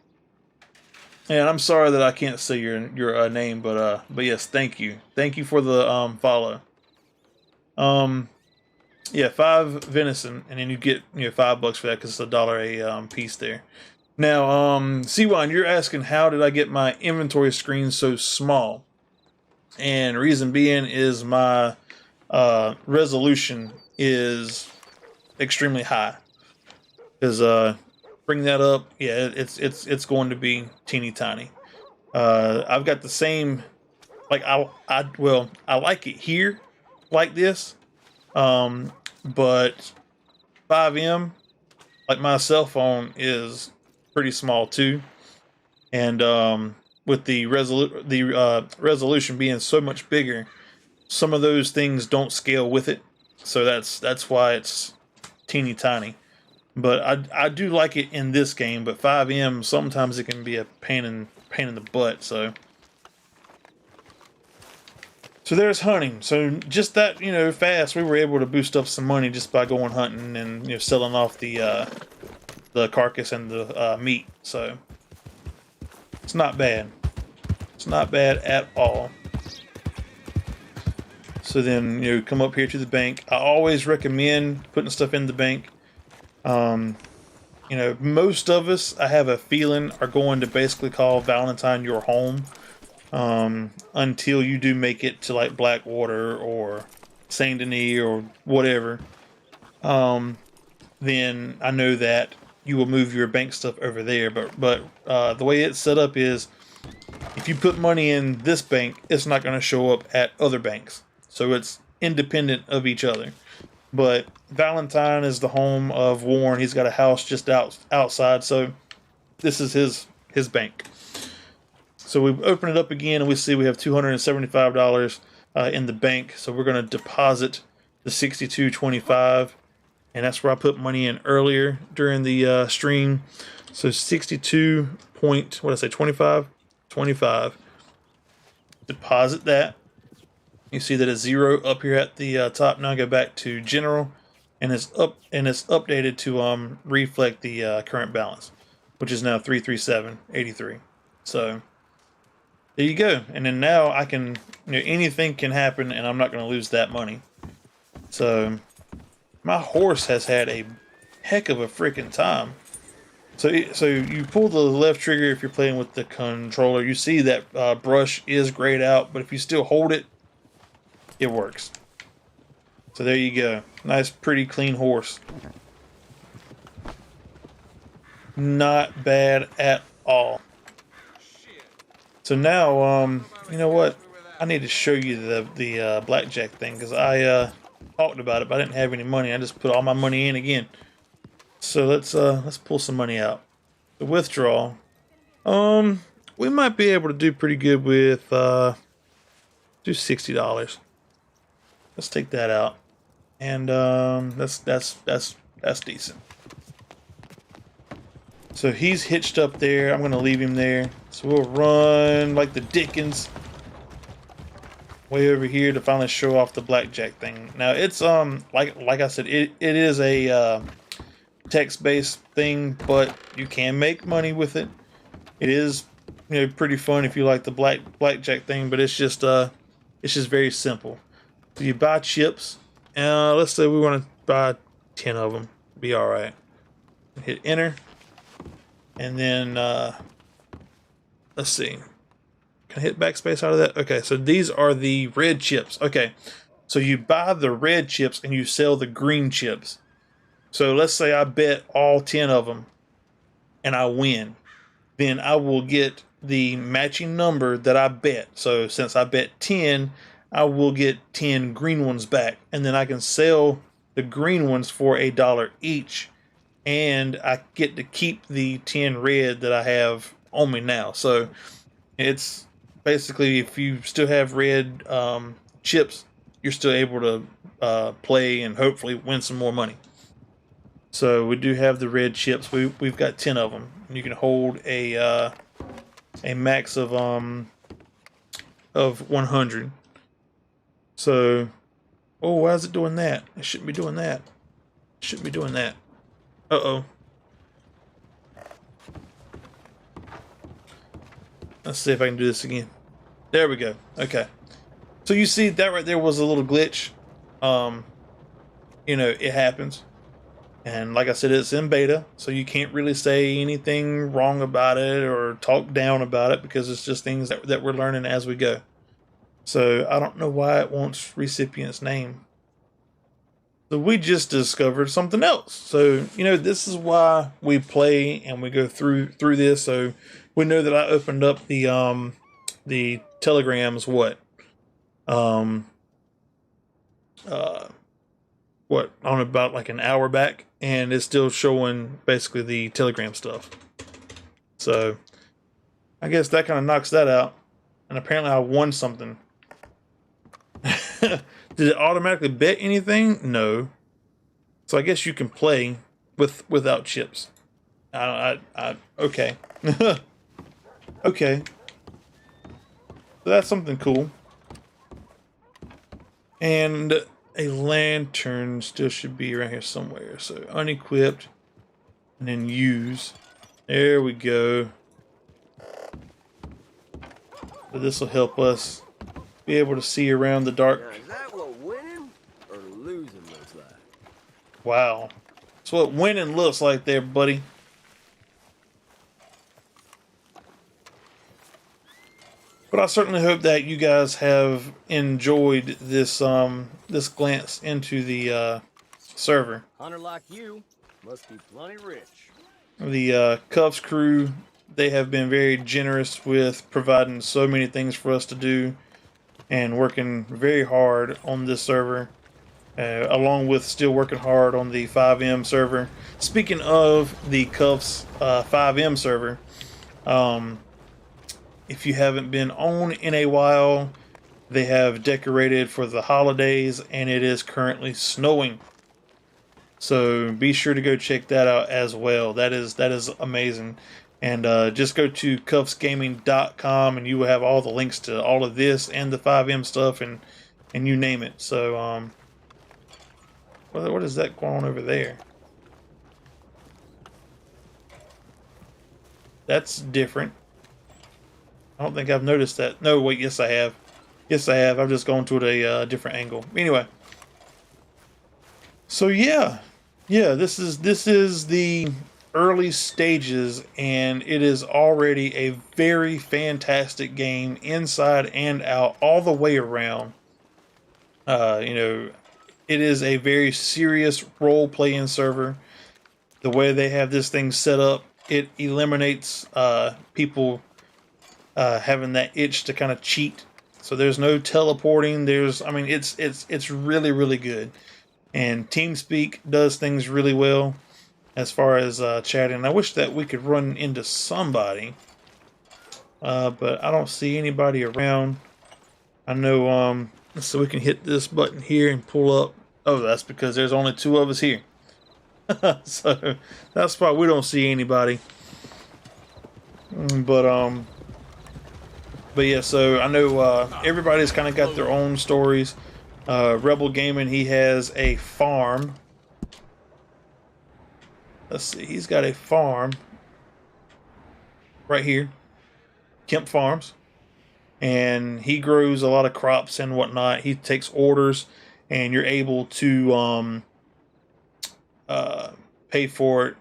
[SPEAKER 2] And I'm sorry that I can't say your name, but yes, thank you. Thank you for the follow. Yeah, 5 venison, and then you get $5 for that because it's $1 a piece there. Now, C1, you're asking how did I get my inventory screen so small? And reason being is my resolution is extremely high. Because bring that up, yeah, it's going to be teeny tiny. I've got the same, like I like it here like this, but 5M, like my cell phone is pretty small too, and with the resolution being so much bigger, some of those things don't scale with it. So that's why it's teeny tiny. But I do like it in this game. But 5M, sometimes it can be a pain in the butt. So there's hunting. So just that, fast, we were able to boost up some money just by going hunting and selling off the carcass and the meat. So it's not bad. It's not bad at all. So then come up here to the bank. I always recommend putting stuff in the bank. Most of us, I have a feeling, are going to basically call Valentine your home. Until you do make it to like Blackwater or Saint Denis or whatever, then I know that you will move your bank stuff over there. But the way it's set up is, if you put money in this bank, it's not going to show up at other banks. So it's independent of each other. But Valentine is the home of Warren. He's got a house just outside, so this is his bank. So we open it up again, and we see we have $275 in the bank. So we're going to deposit the $62.25, and that's where I put money in earlier during the stream. So 25. Deposit that. You see that it's 0 up here at the top. Now go back to general, and it's updated to reflect the current balance, which is now 337.83. So there you go. And then now I can, anything can happen, and I'm not going to lose that money. So my horse has had a heck of a freaking time. So you pull the left trigger if you're playing with the controller. You see that brush is grayed out, but if you still hold it, it works. So there you go. Nice, pretty clean horse. Not bad at all. So now, you know what? I need to show you the blackjack thing, because I talked about it, but I didn't have any money. I just put all my money in again. So let's pull some money out. The withdrawal. We might be able to do pretty good with do $60. Let's take that out, and that's decent. So he's hitched up there. I'm going to leave him there. So we'll run like the Dickens way over here to finally show off the blackjack thing. Now it's like I said, it is a text-based thing, but you can make money with it. It is pretty fun if you like the blackjack thing, but it's just very simple. So you buy chips. Let's say we want to buy 10 of them. Be all right. Hit enter. And then, let's see. Can I hit backspace out of that? Okay, so these are the red chips. Okay, so you buy the red chips and you sell the green chips. So let's say I bet all 10 of them and I win. Then I will get the matching number that I bet. So since I bet 10, I will get 10 green ones back. And then I can sell the green ones for $1 each. And I get to keep the 10 red that I have on me now. So it's basically, if you still have red chips, you're still able to play and hopefully win some more money. So we do have the red chips. We've got 10 of them. You can hold a max of 100. So, oh, why is it doing that? It shouldn't be doing that. It shouldn't be doing that. Uh-oh. Let's see if I can do this again. There we go. Okay. So you see that right there was a little glitch. It happens. And like I said, it's in beta, so you can't really say anything wrong about it or talk down about it, because it's just things that we're learning as we go. So I don't know why it wants recipient's name. So we just discovered something else. So, this is why we play and we go through this. So we know that I opened up the telegrams, I don't know, about like an hour back, and it's still showing basically the telegram stuff. So I guess that kind of knocks that out. And apparently I won something. Did it automatically bet anything? No. So I guess you can play without chips. Okay. Okay. So that's something cool. And a lantern still should be around here somewhere. So unequipped and then use. There we go. So this will help us be able to see around the dark.
[SPEAKER 5] Now, is that what winning or losing looks like?
[SPEAKER 2] Wow. That's what winning looks like there, buddy. But I certainly hope that you guys have enjoyed this this glance into the server.
[SPEAKER 5] Hunter like you must be plenty rich.
[SPEAKER 2] The KUFFS crew, they have been very generous with providing so many things for us to do and working very hard on this server, along with still working hard on the 5M server. Speaking of the KUFFS 5M server, if you haven't been on in a while, they have decorated for the holidays and it is currently snowing. So be sure to go check that out as well. That is amazing. And just go to kuffsgaming.com and you will have all the links to all of this and the 5M stuff and you name it. So what is that going on over there? That's different. I don't think I've noticed that. No, wait, yes I have. Yes I have. I've just gone to it a different angle. Anyway. So yeah, this is the early stages, and it is already a very fantastic game inside and out, all the way around. You know, it is a very serious role-playing server. The way they have this thing set up, it eliminates people having that itch to kind of cheat. So there's no teleporting. It's really, really good. And TeamSpeak does things really well as far as chatting. I wish that we could run into somebody, but I don't see anybody around. I know, so we can hit this button here and pull up. Oh, that's because there's only 2 of us here. So that's why we don't see anybody. But yeah, so I know everybody's kind of got their own stories. Rebel Gaming, he has a farm. Let's see, he's got a farm right here, Kemp Farms, and he grows a lot of crops and whatnot. He takes orders, and you're able to pay for it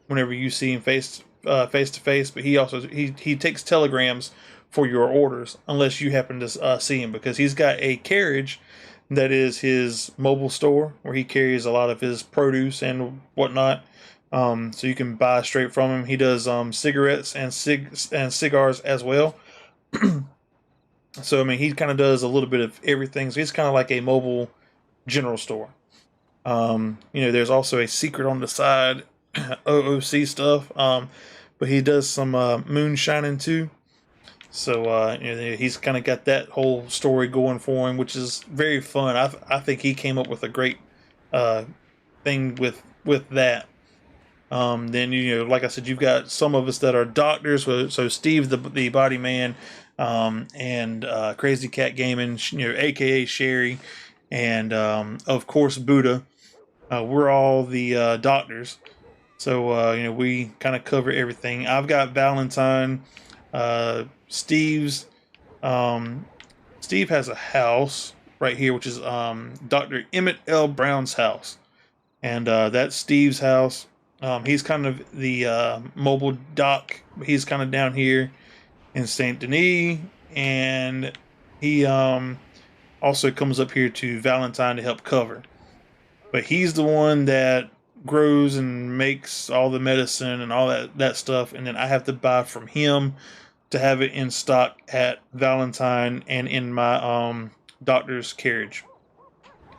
[SPEAKER 2] whenever you see him face to face. But he also he takes telegrams for your orders unless you happen to see him, because he's got a carriage that is his mobile store where he carries a lot of his produce and whatnot. So you can buy straight from him. He does cigarettes and cigars as well. So I mean, he kind of does a little bit of everything. So he's kind of like a mobile general store. You know, there's also a secret on the side, OOC stuff. But he does some moonshining too. So you know, he's kind of got that whole story going for him, which is very fun. I think he came up with a great thing with that. Then, you know, like I said, you've got some of us that are doctors. So Steve, the body man, and Crazy Cat Gaming, you know, aka Sherry, and of course Buddha. We're all the doctors. So you know, we kind of cover everything. I've got Valentine. Steve has a house right here, which is Dr. Emmett L. Brown's house, and that's Steve's house. He's kind of the mobile doc. He's kind of down here in Saint Denis, and he also comes up here to Valentine to help cover. But he's the one that grows and makes all the medicine and all that stuff, and then I have to buy from him to have it in stock at Valentine and in my doctor's carriage.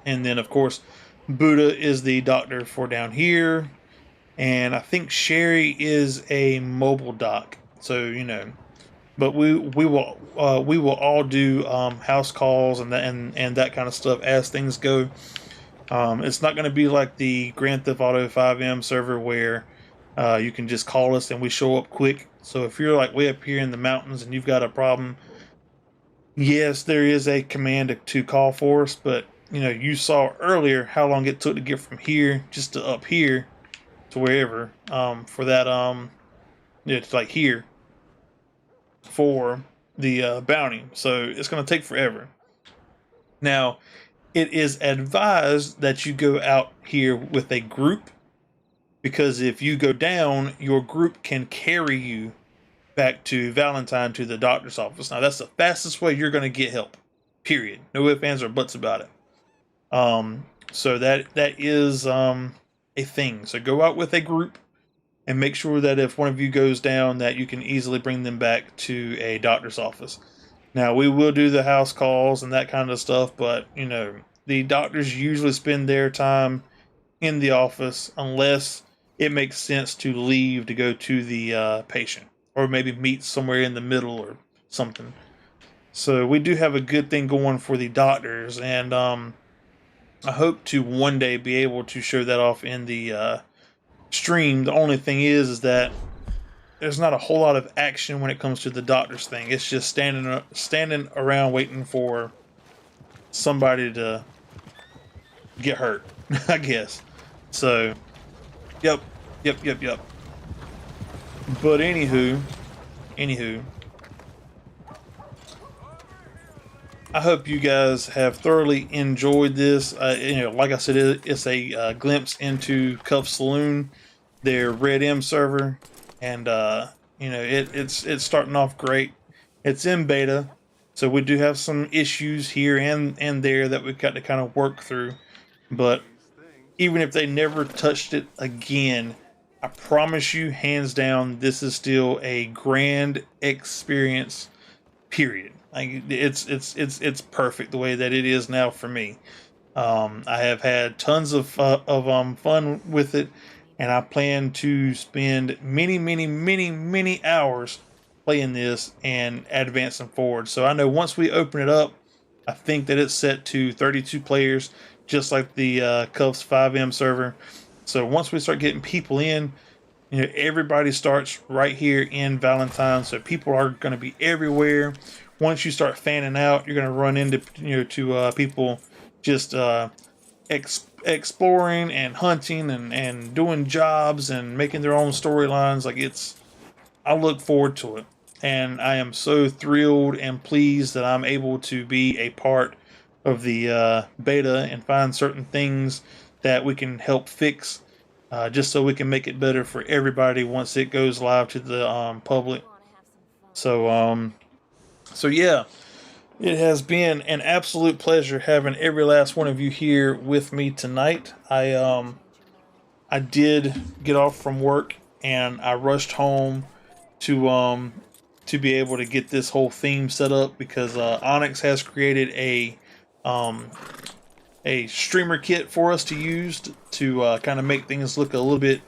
[SPEAKER 2] And then of course Buddha is the doctor for down here, and I think Sherry is a mobile doc. So, you know, but we will all do house calls and that kind of stuff as things go. It's not going to be like the Grand Theft Auto 5M server where you can just call us and we show up quick. So if you're like way up here in the mountains and you've got a problem, yes, there is a command to call for us, but you know, you saw earlier how long it took to get from here just to up here to wherever for that it's like here for the bounty. So it's going to take forever. Now, it is advised that you go out here with a group, because if you go down, your group can carry you back to Valentine to the doctor's office. Now, that's the fastest way you're going to get help, period. No ifs, ands, or buts about it. So that is a thing. So go out with a group and make sure that if one of you goes down, that you can easily bring them back to a doctor's office. Now, we will do the house calls and that kind of stuff, but, you know, the doctors usually spend their time in the office unless it makes sense to leave to go to the patient, or maybe meet somewhere in the middle or something. So we do have a good thing going for the doctors, and I hope to one day be able to show that off in the stream. The only thing is that there's not a whole lot of action when it comes to the doctors thing. It's just standing around waiting for somebody to get hurt, I guess. So, yep. But anywho, I hope you guys have thoroughly enjoyed this. You know, like I said, it's a glimpse into KUFFS Saloon, their RedM server. And you know, it's starting off great. It's in beta, so we do have some issues here and there that we've got to kind of work through. But even if they never touched it again, I promise you, hands down, this is still a grand experience. Period. Like it's perfect the way that it is now for me. I have had tons of fun with it. And I plan to spend many hours playing this and advancing forward. So I know once we open it up, I think that it's set to 32 players, just like the KUFFS 5M server. So once we start getting people in, you know, everybody starts right here in Valentine. So people are going to be everywhere. Once you start fanning out, you're going to run into, you know, to people just exploring and hunting and doing jobs and making their own storylines. Like, I look forward to it, and I am so thrilled and pleased that I'm able to be a part of the beta and find certain things that we can help fix, just so we can make it better for everybody once it goes live to the public. So yeah. It has been an absolute pleasure having every last one of you here with me tonight. I did get off from work and I rushed home to be able to get this whole theme set up, because Onyx has created a streamer kit for us to use to kind of make things look a little bit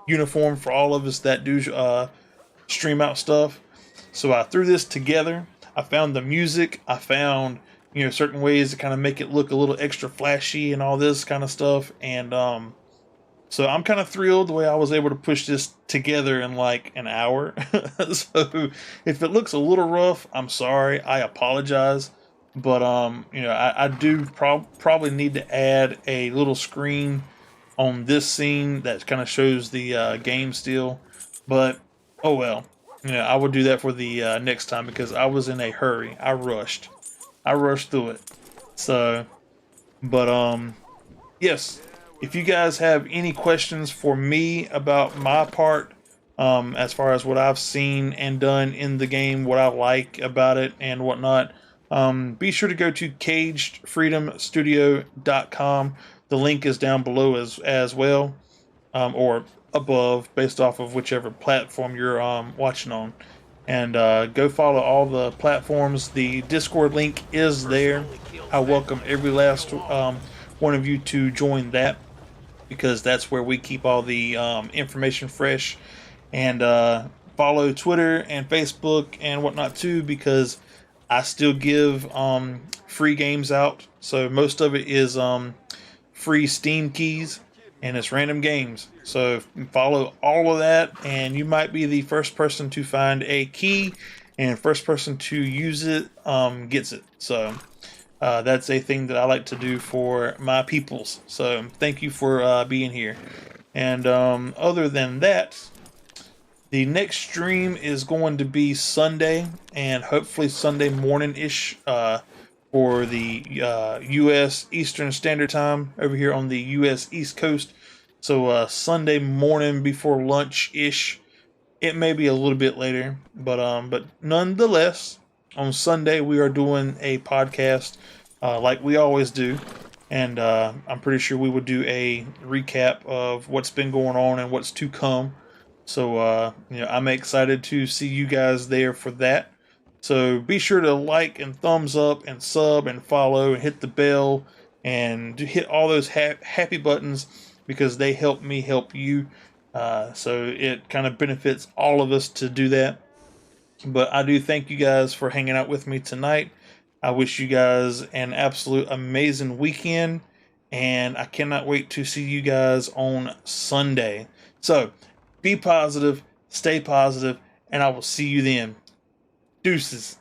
[SPEAKER 2] uniform for all of us that do stream out stuff. So I threw this together. I found the music. I found, you know, certain ways to kind of make it look a little extra flashy and all this kind of stuff. And so I'm kind of thrilled the way I was able to push this together in like an hour. So if it looks a little rough, I'm sorry. I apologize. But you know, I do probably need to add a little screen on this scene that kind of shows the game still. But oh well. You know, I will do that for the next time, because I was in a hurry. I rushed through it. So, but yes, if you guys have any questions for me about my part, as far as what I've seen and done in the game, what I like about it and whatnot, be sure to go to cagedfreedomstudio.com. The link is down below as well, or above, based off of whichever platform you're watching on. And go follow all the platforms. The Discord link is there. I welcome every last one of you to join that, because that's where we keep all the information fresh. And follow Twitter and Facebook and whatnot too, because I still give free games out. So most of it is free Steam keys, and it's random games. So follow all of that, and you might be the first person to find a key, and first person to use it gets it. So that's a thing that I like to do for my peoples. So thank you for being here. And other than that, the next stream is going to be Sunday, and hopefully Sunday morning-ish for the U.S. Eastern Standard Time over here on the U.S. East Coast. So Sunday morning before lunch-ish. It may be a little bit later, but nonetheless, on Sunday we are doing a podcast like we always do. And I'm pretty sure we would do a recap of what's been going on and what's to come. So, I'm excited to see you guys there for that. So be sure to like and thumbs up and sub and follow and hit the bell and hit all those happy buttons, because they help me help you. So it kind of benefits all of us to do that. But I do thank you guys for hanging out with me tonight. I wish you guys an absolute amazing weekend, and I cannot wait to see you guys on Sunday. So be positive, stay positive, and I will see you then. Deuces.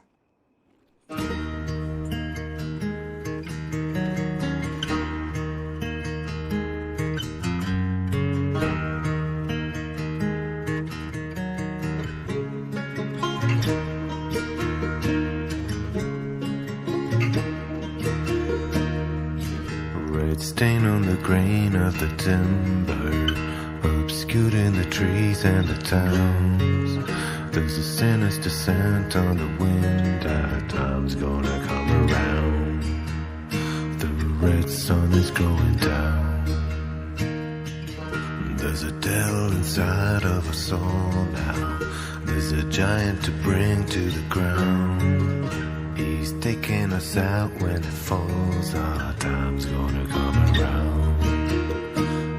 [SPEAKER 1] Red stain on the grain of the timber, obscuring the trees and the towns. There's a sinister scent on the wind. Our time's gonna come around. The red sun is going down. There's a devil inside of us all now. There's a giant to bring to the ground. He's taking us out when it falls. Our time's gonna come around.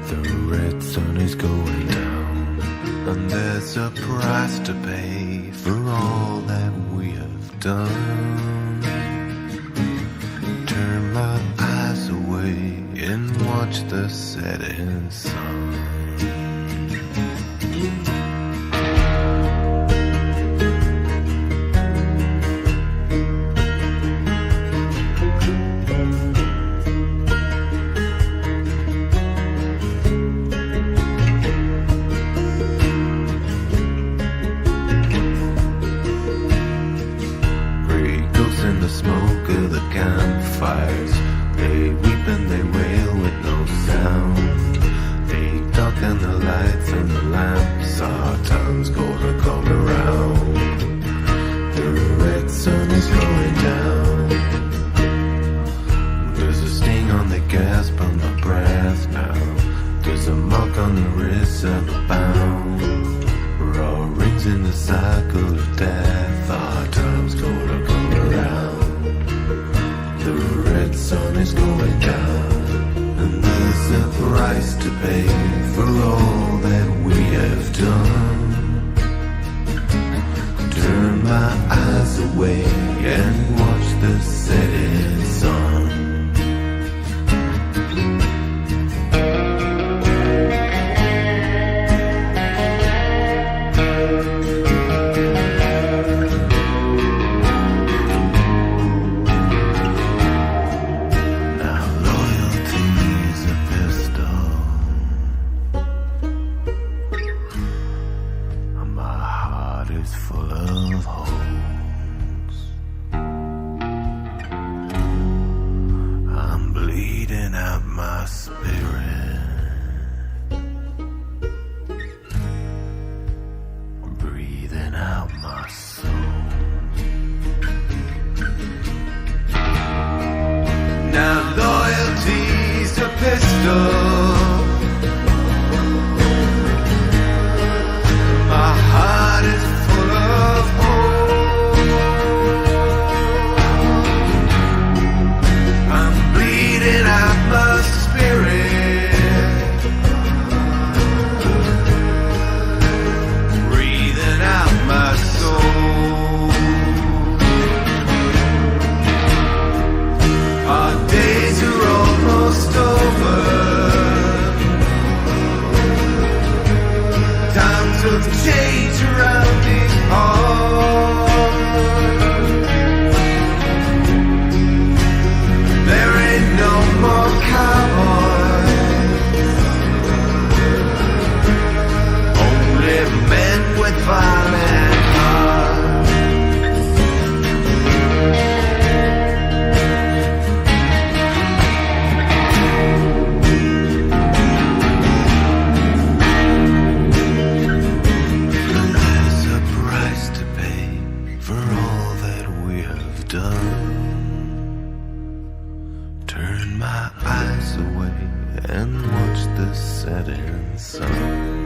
[SPEAKER 1] The red sun is going down. And there's a price to pay for all that we have done. Turn my eyes away and watch the setting sun. Smoke of the campfires, they weep and they wail with no sound. They darken the lights and the lamps. Our time's gonna come around. The red sun is going down. There's a sting on the gasp on my breath now. There's a mark on the wrist and a bound. Raw rings in the cycle of death. Our time's gonna come around. The red sun is going down, and there's a price to pay for all that we have done. Turn my eyes away and watch the setting sun. Breathing out my eyes away and watch the setting sun.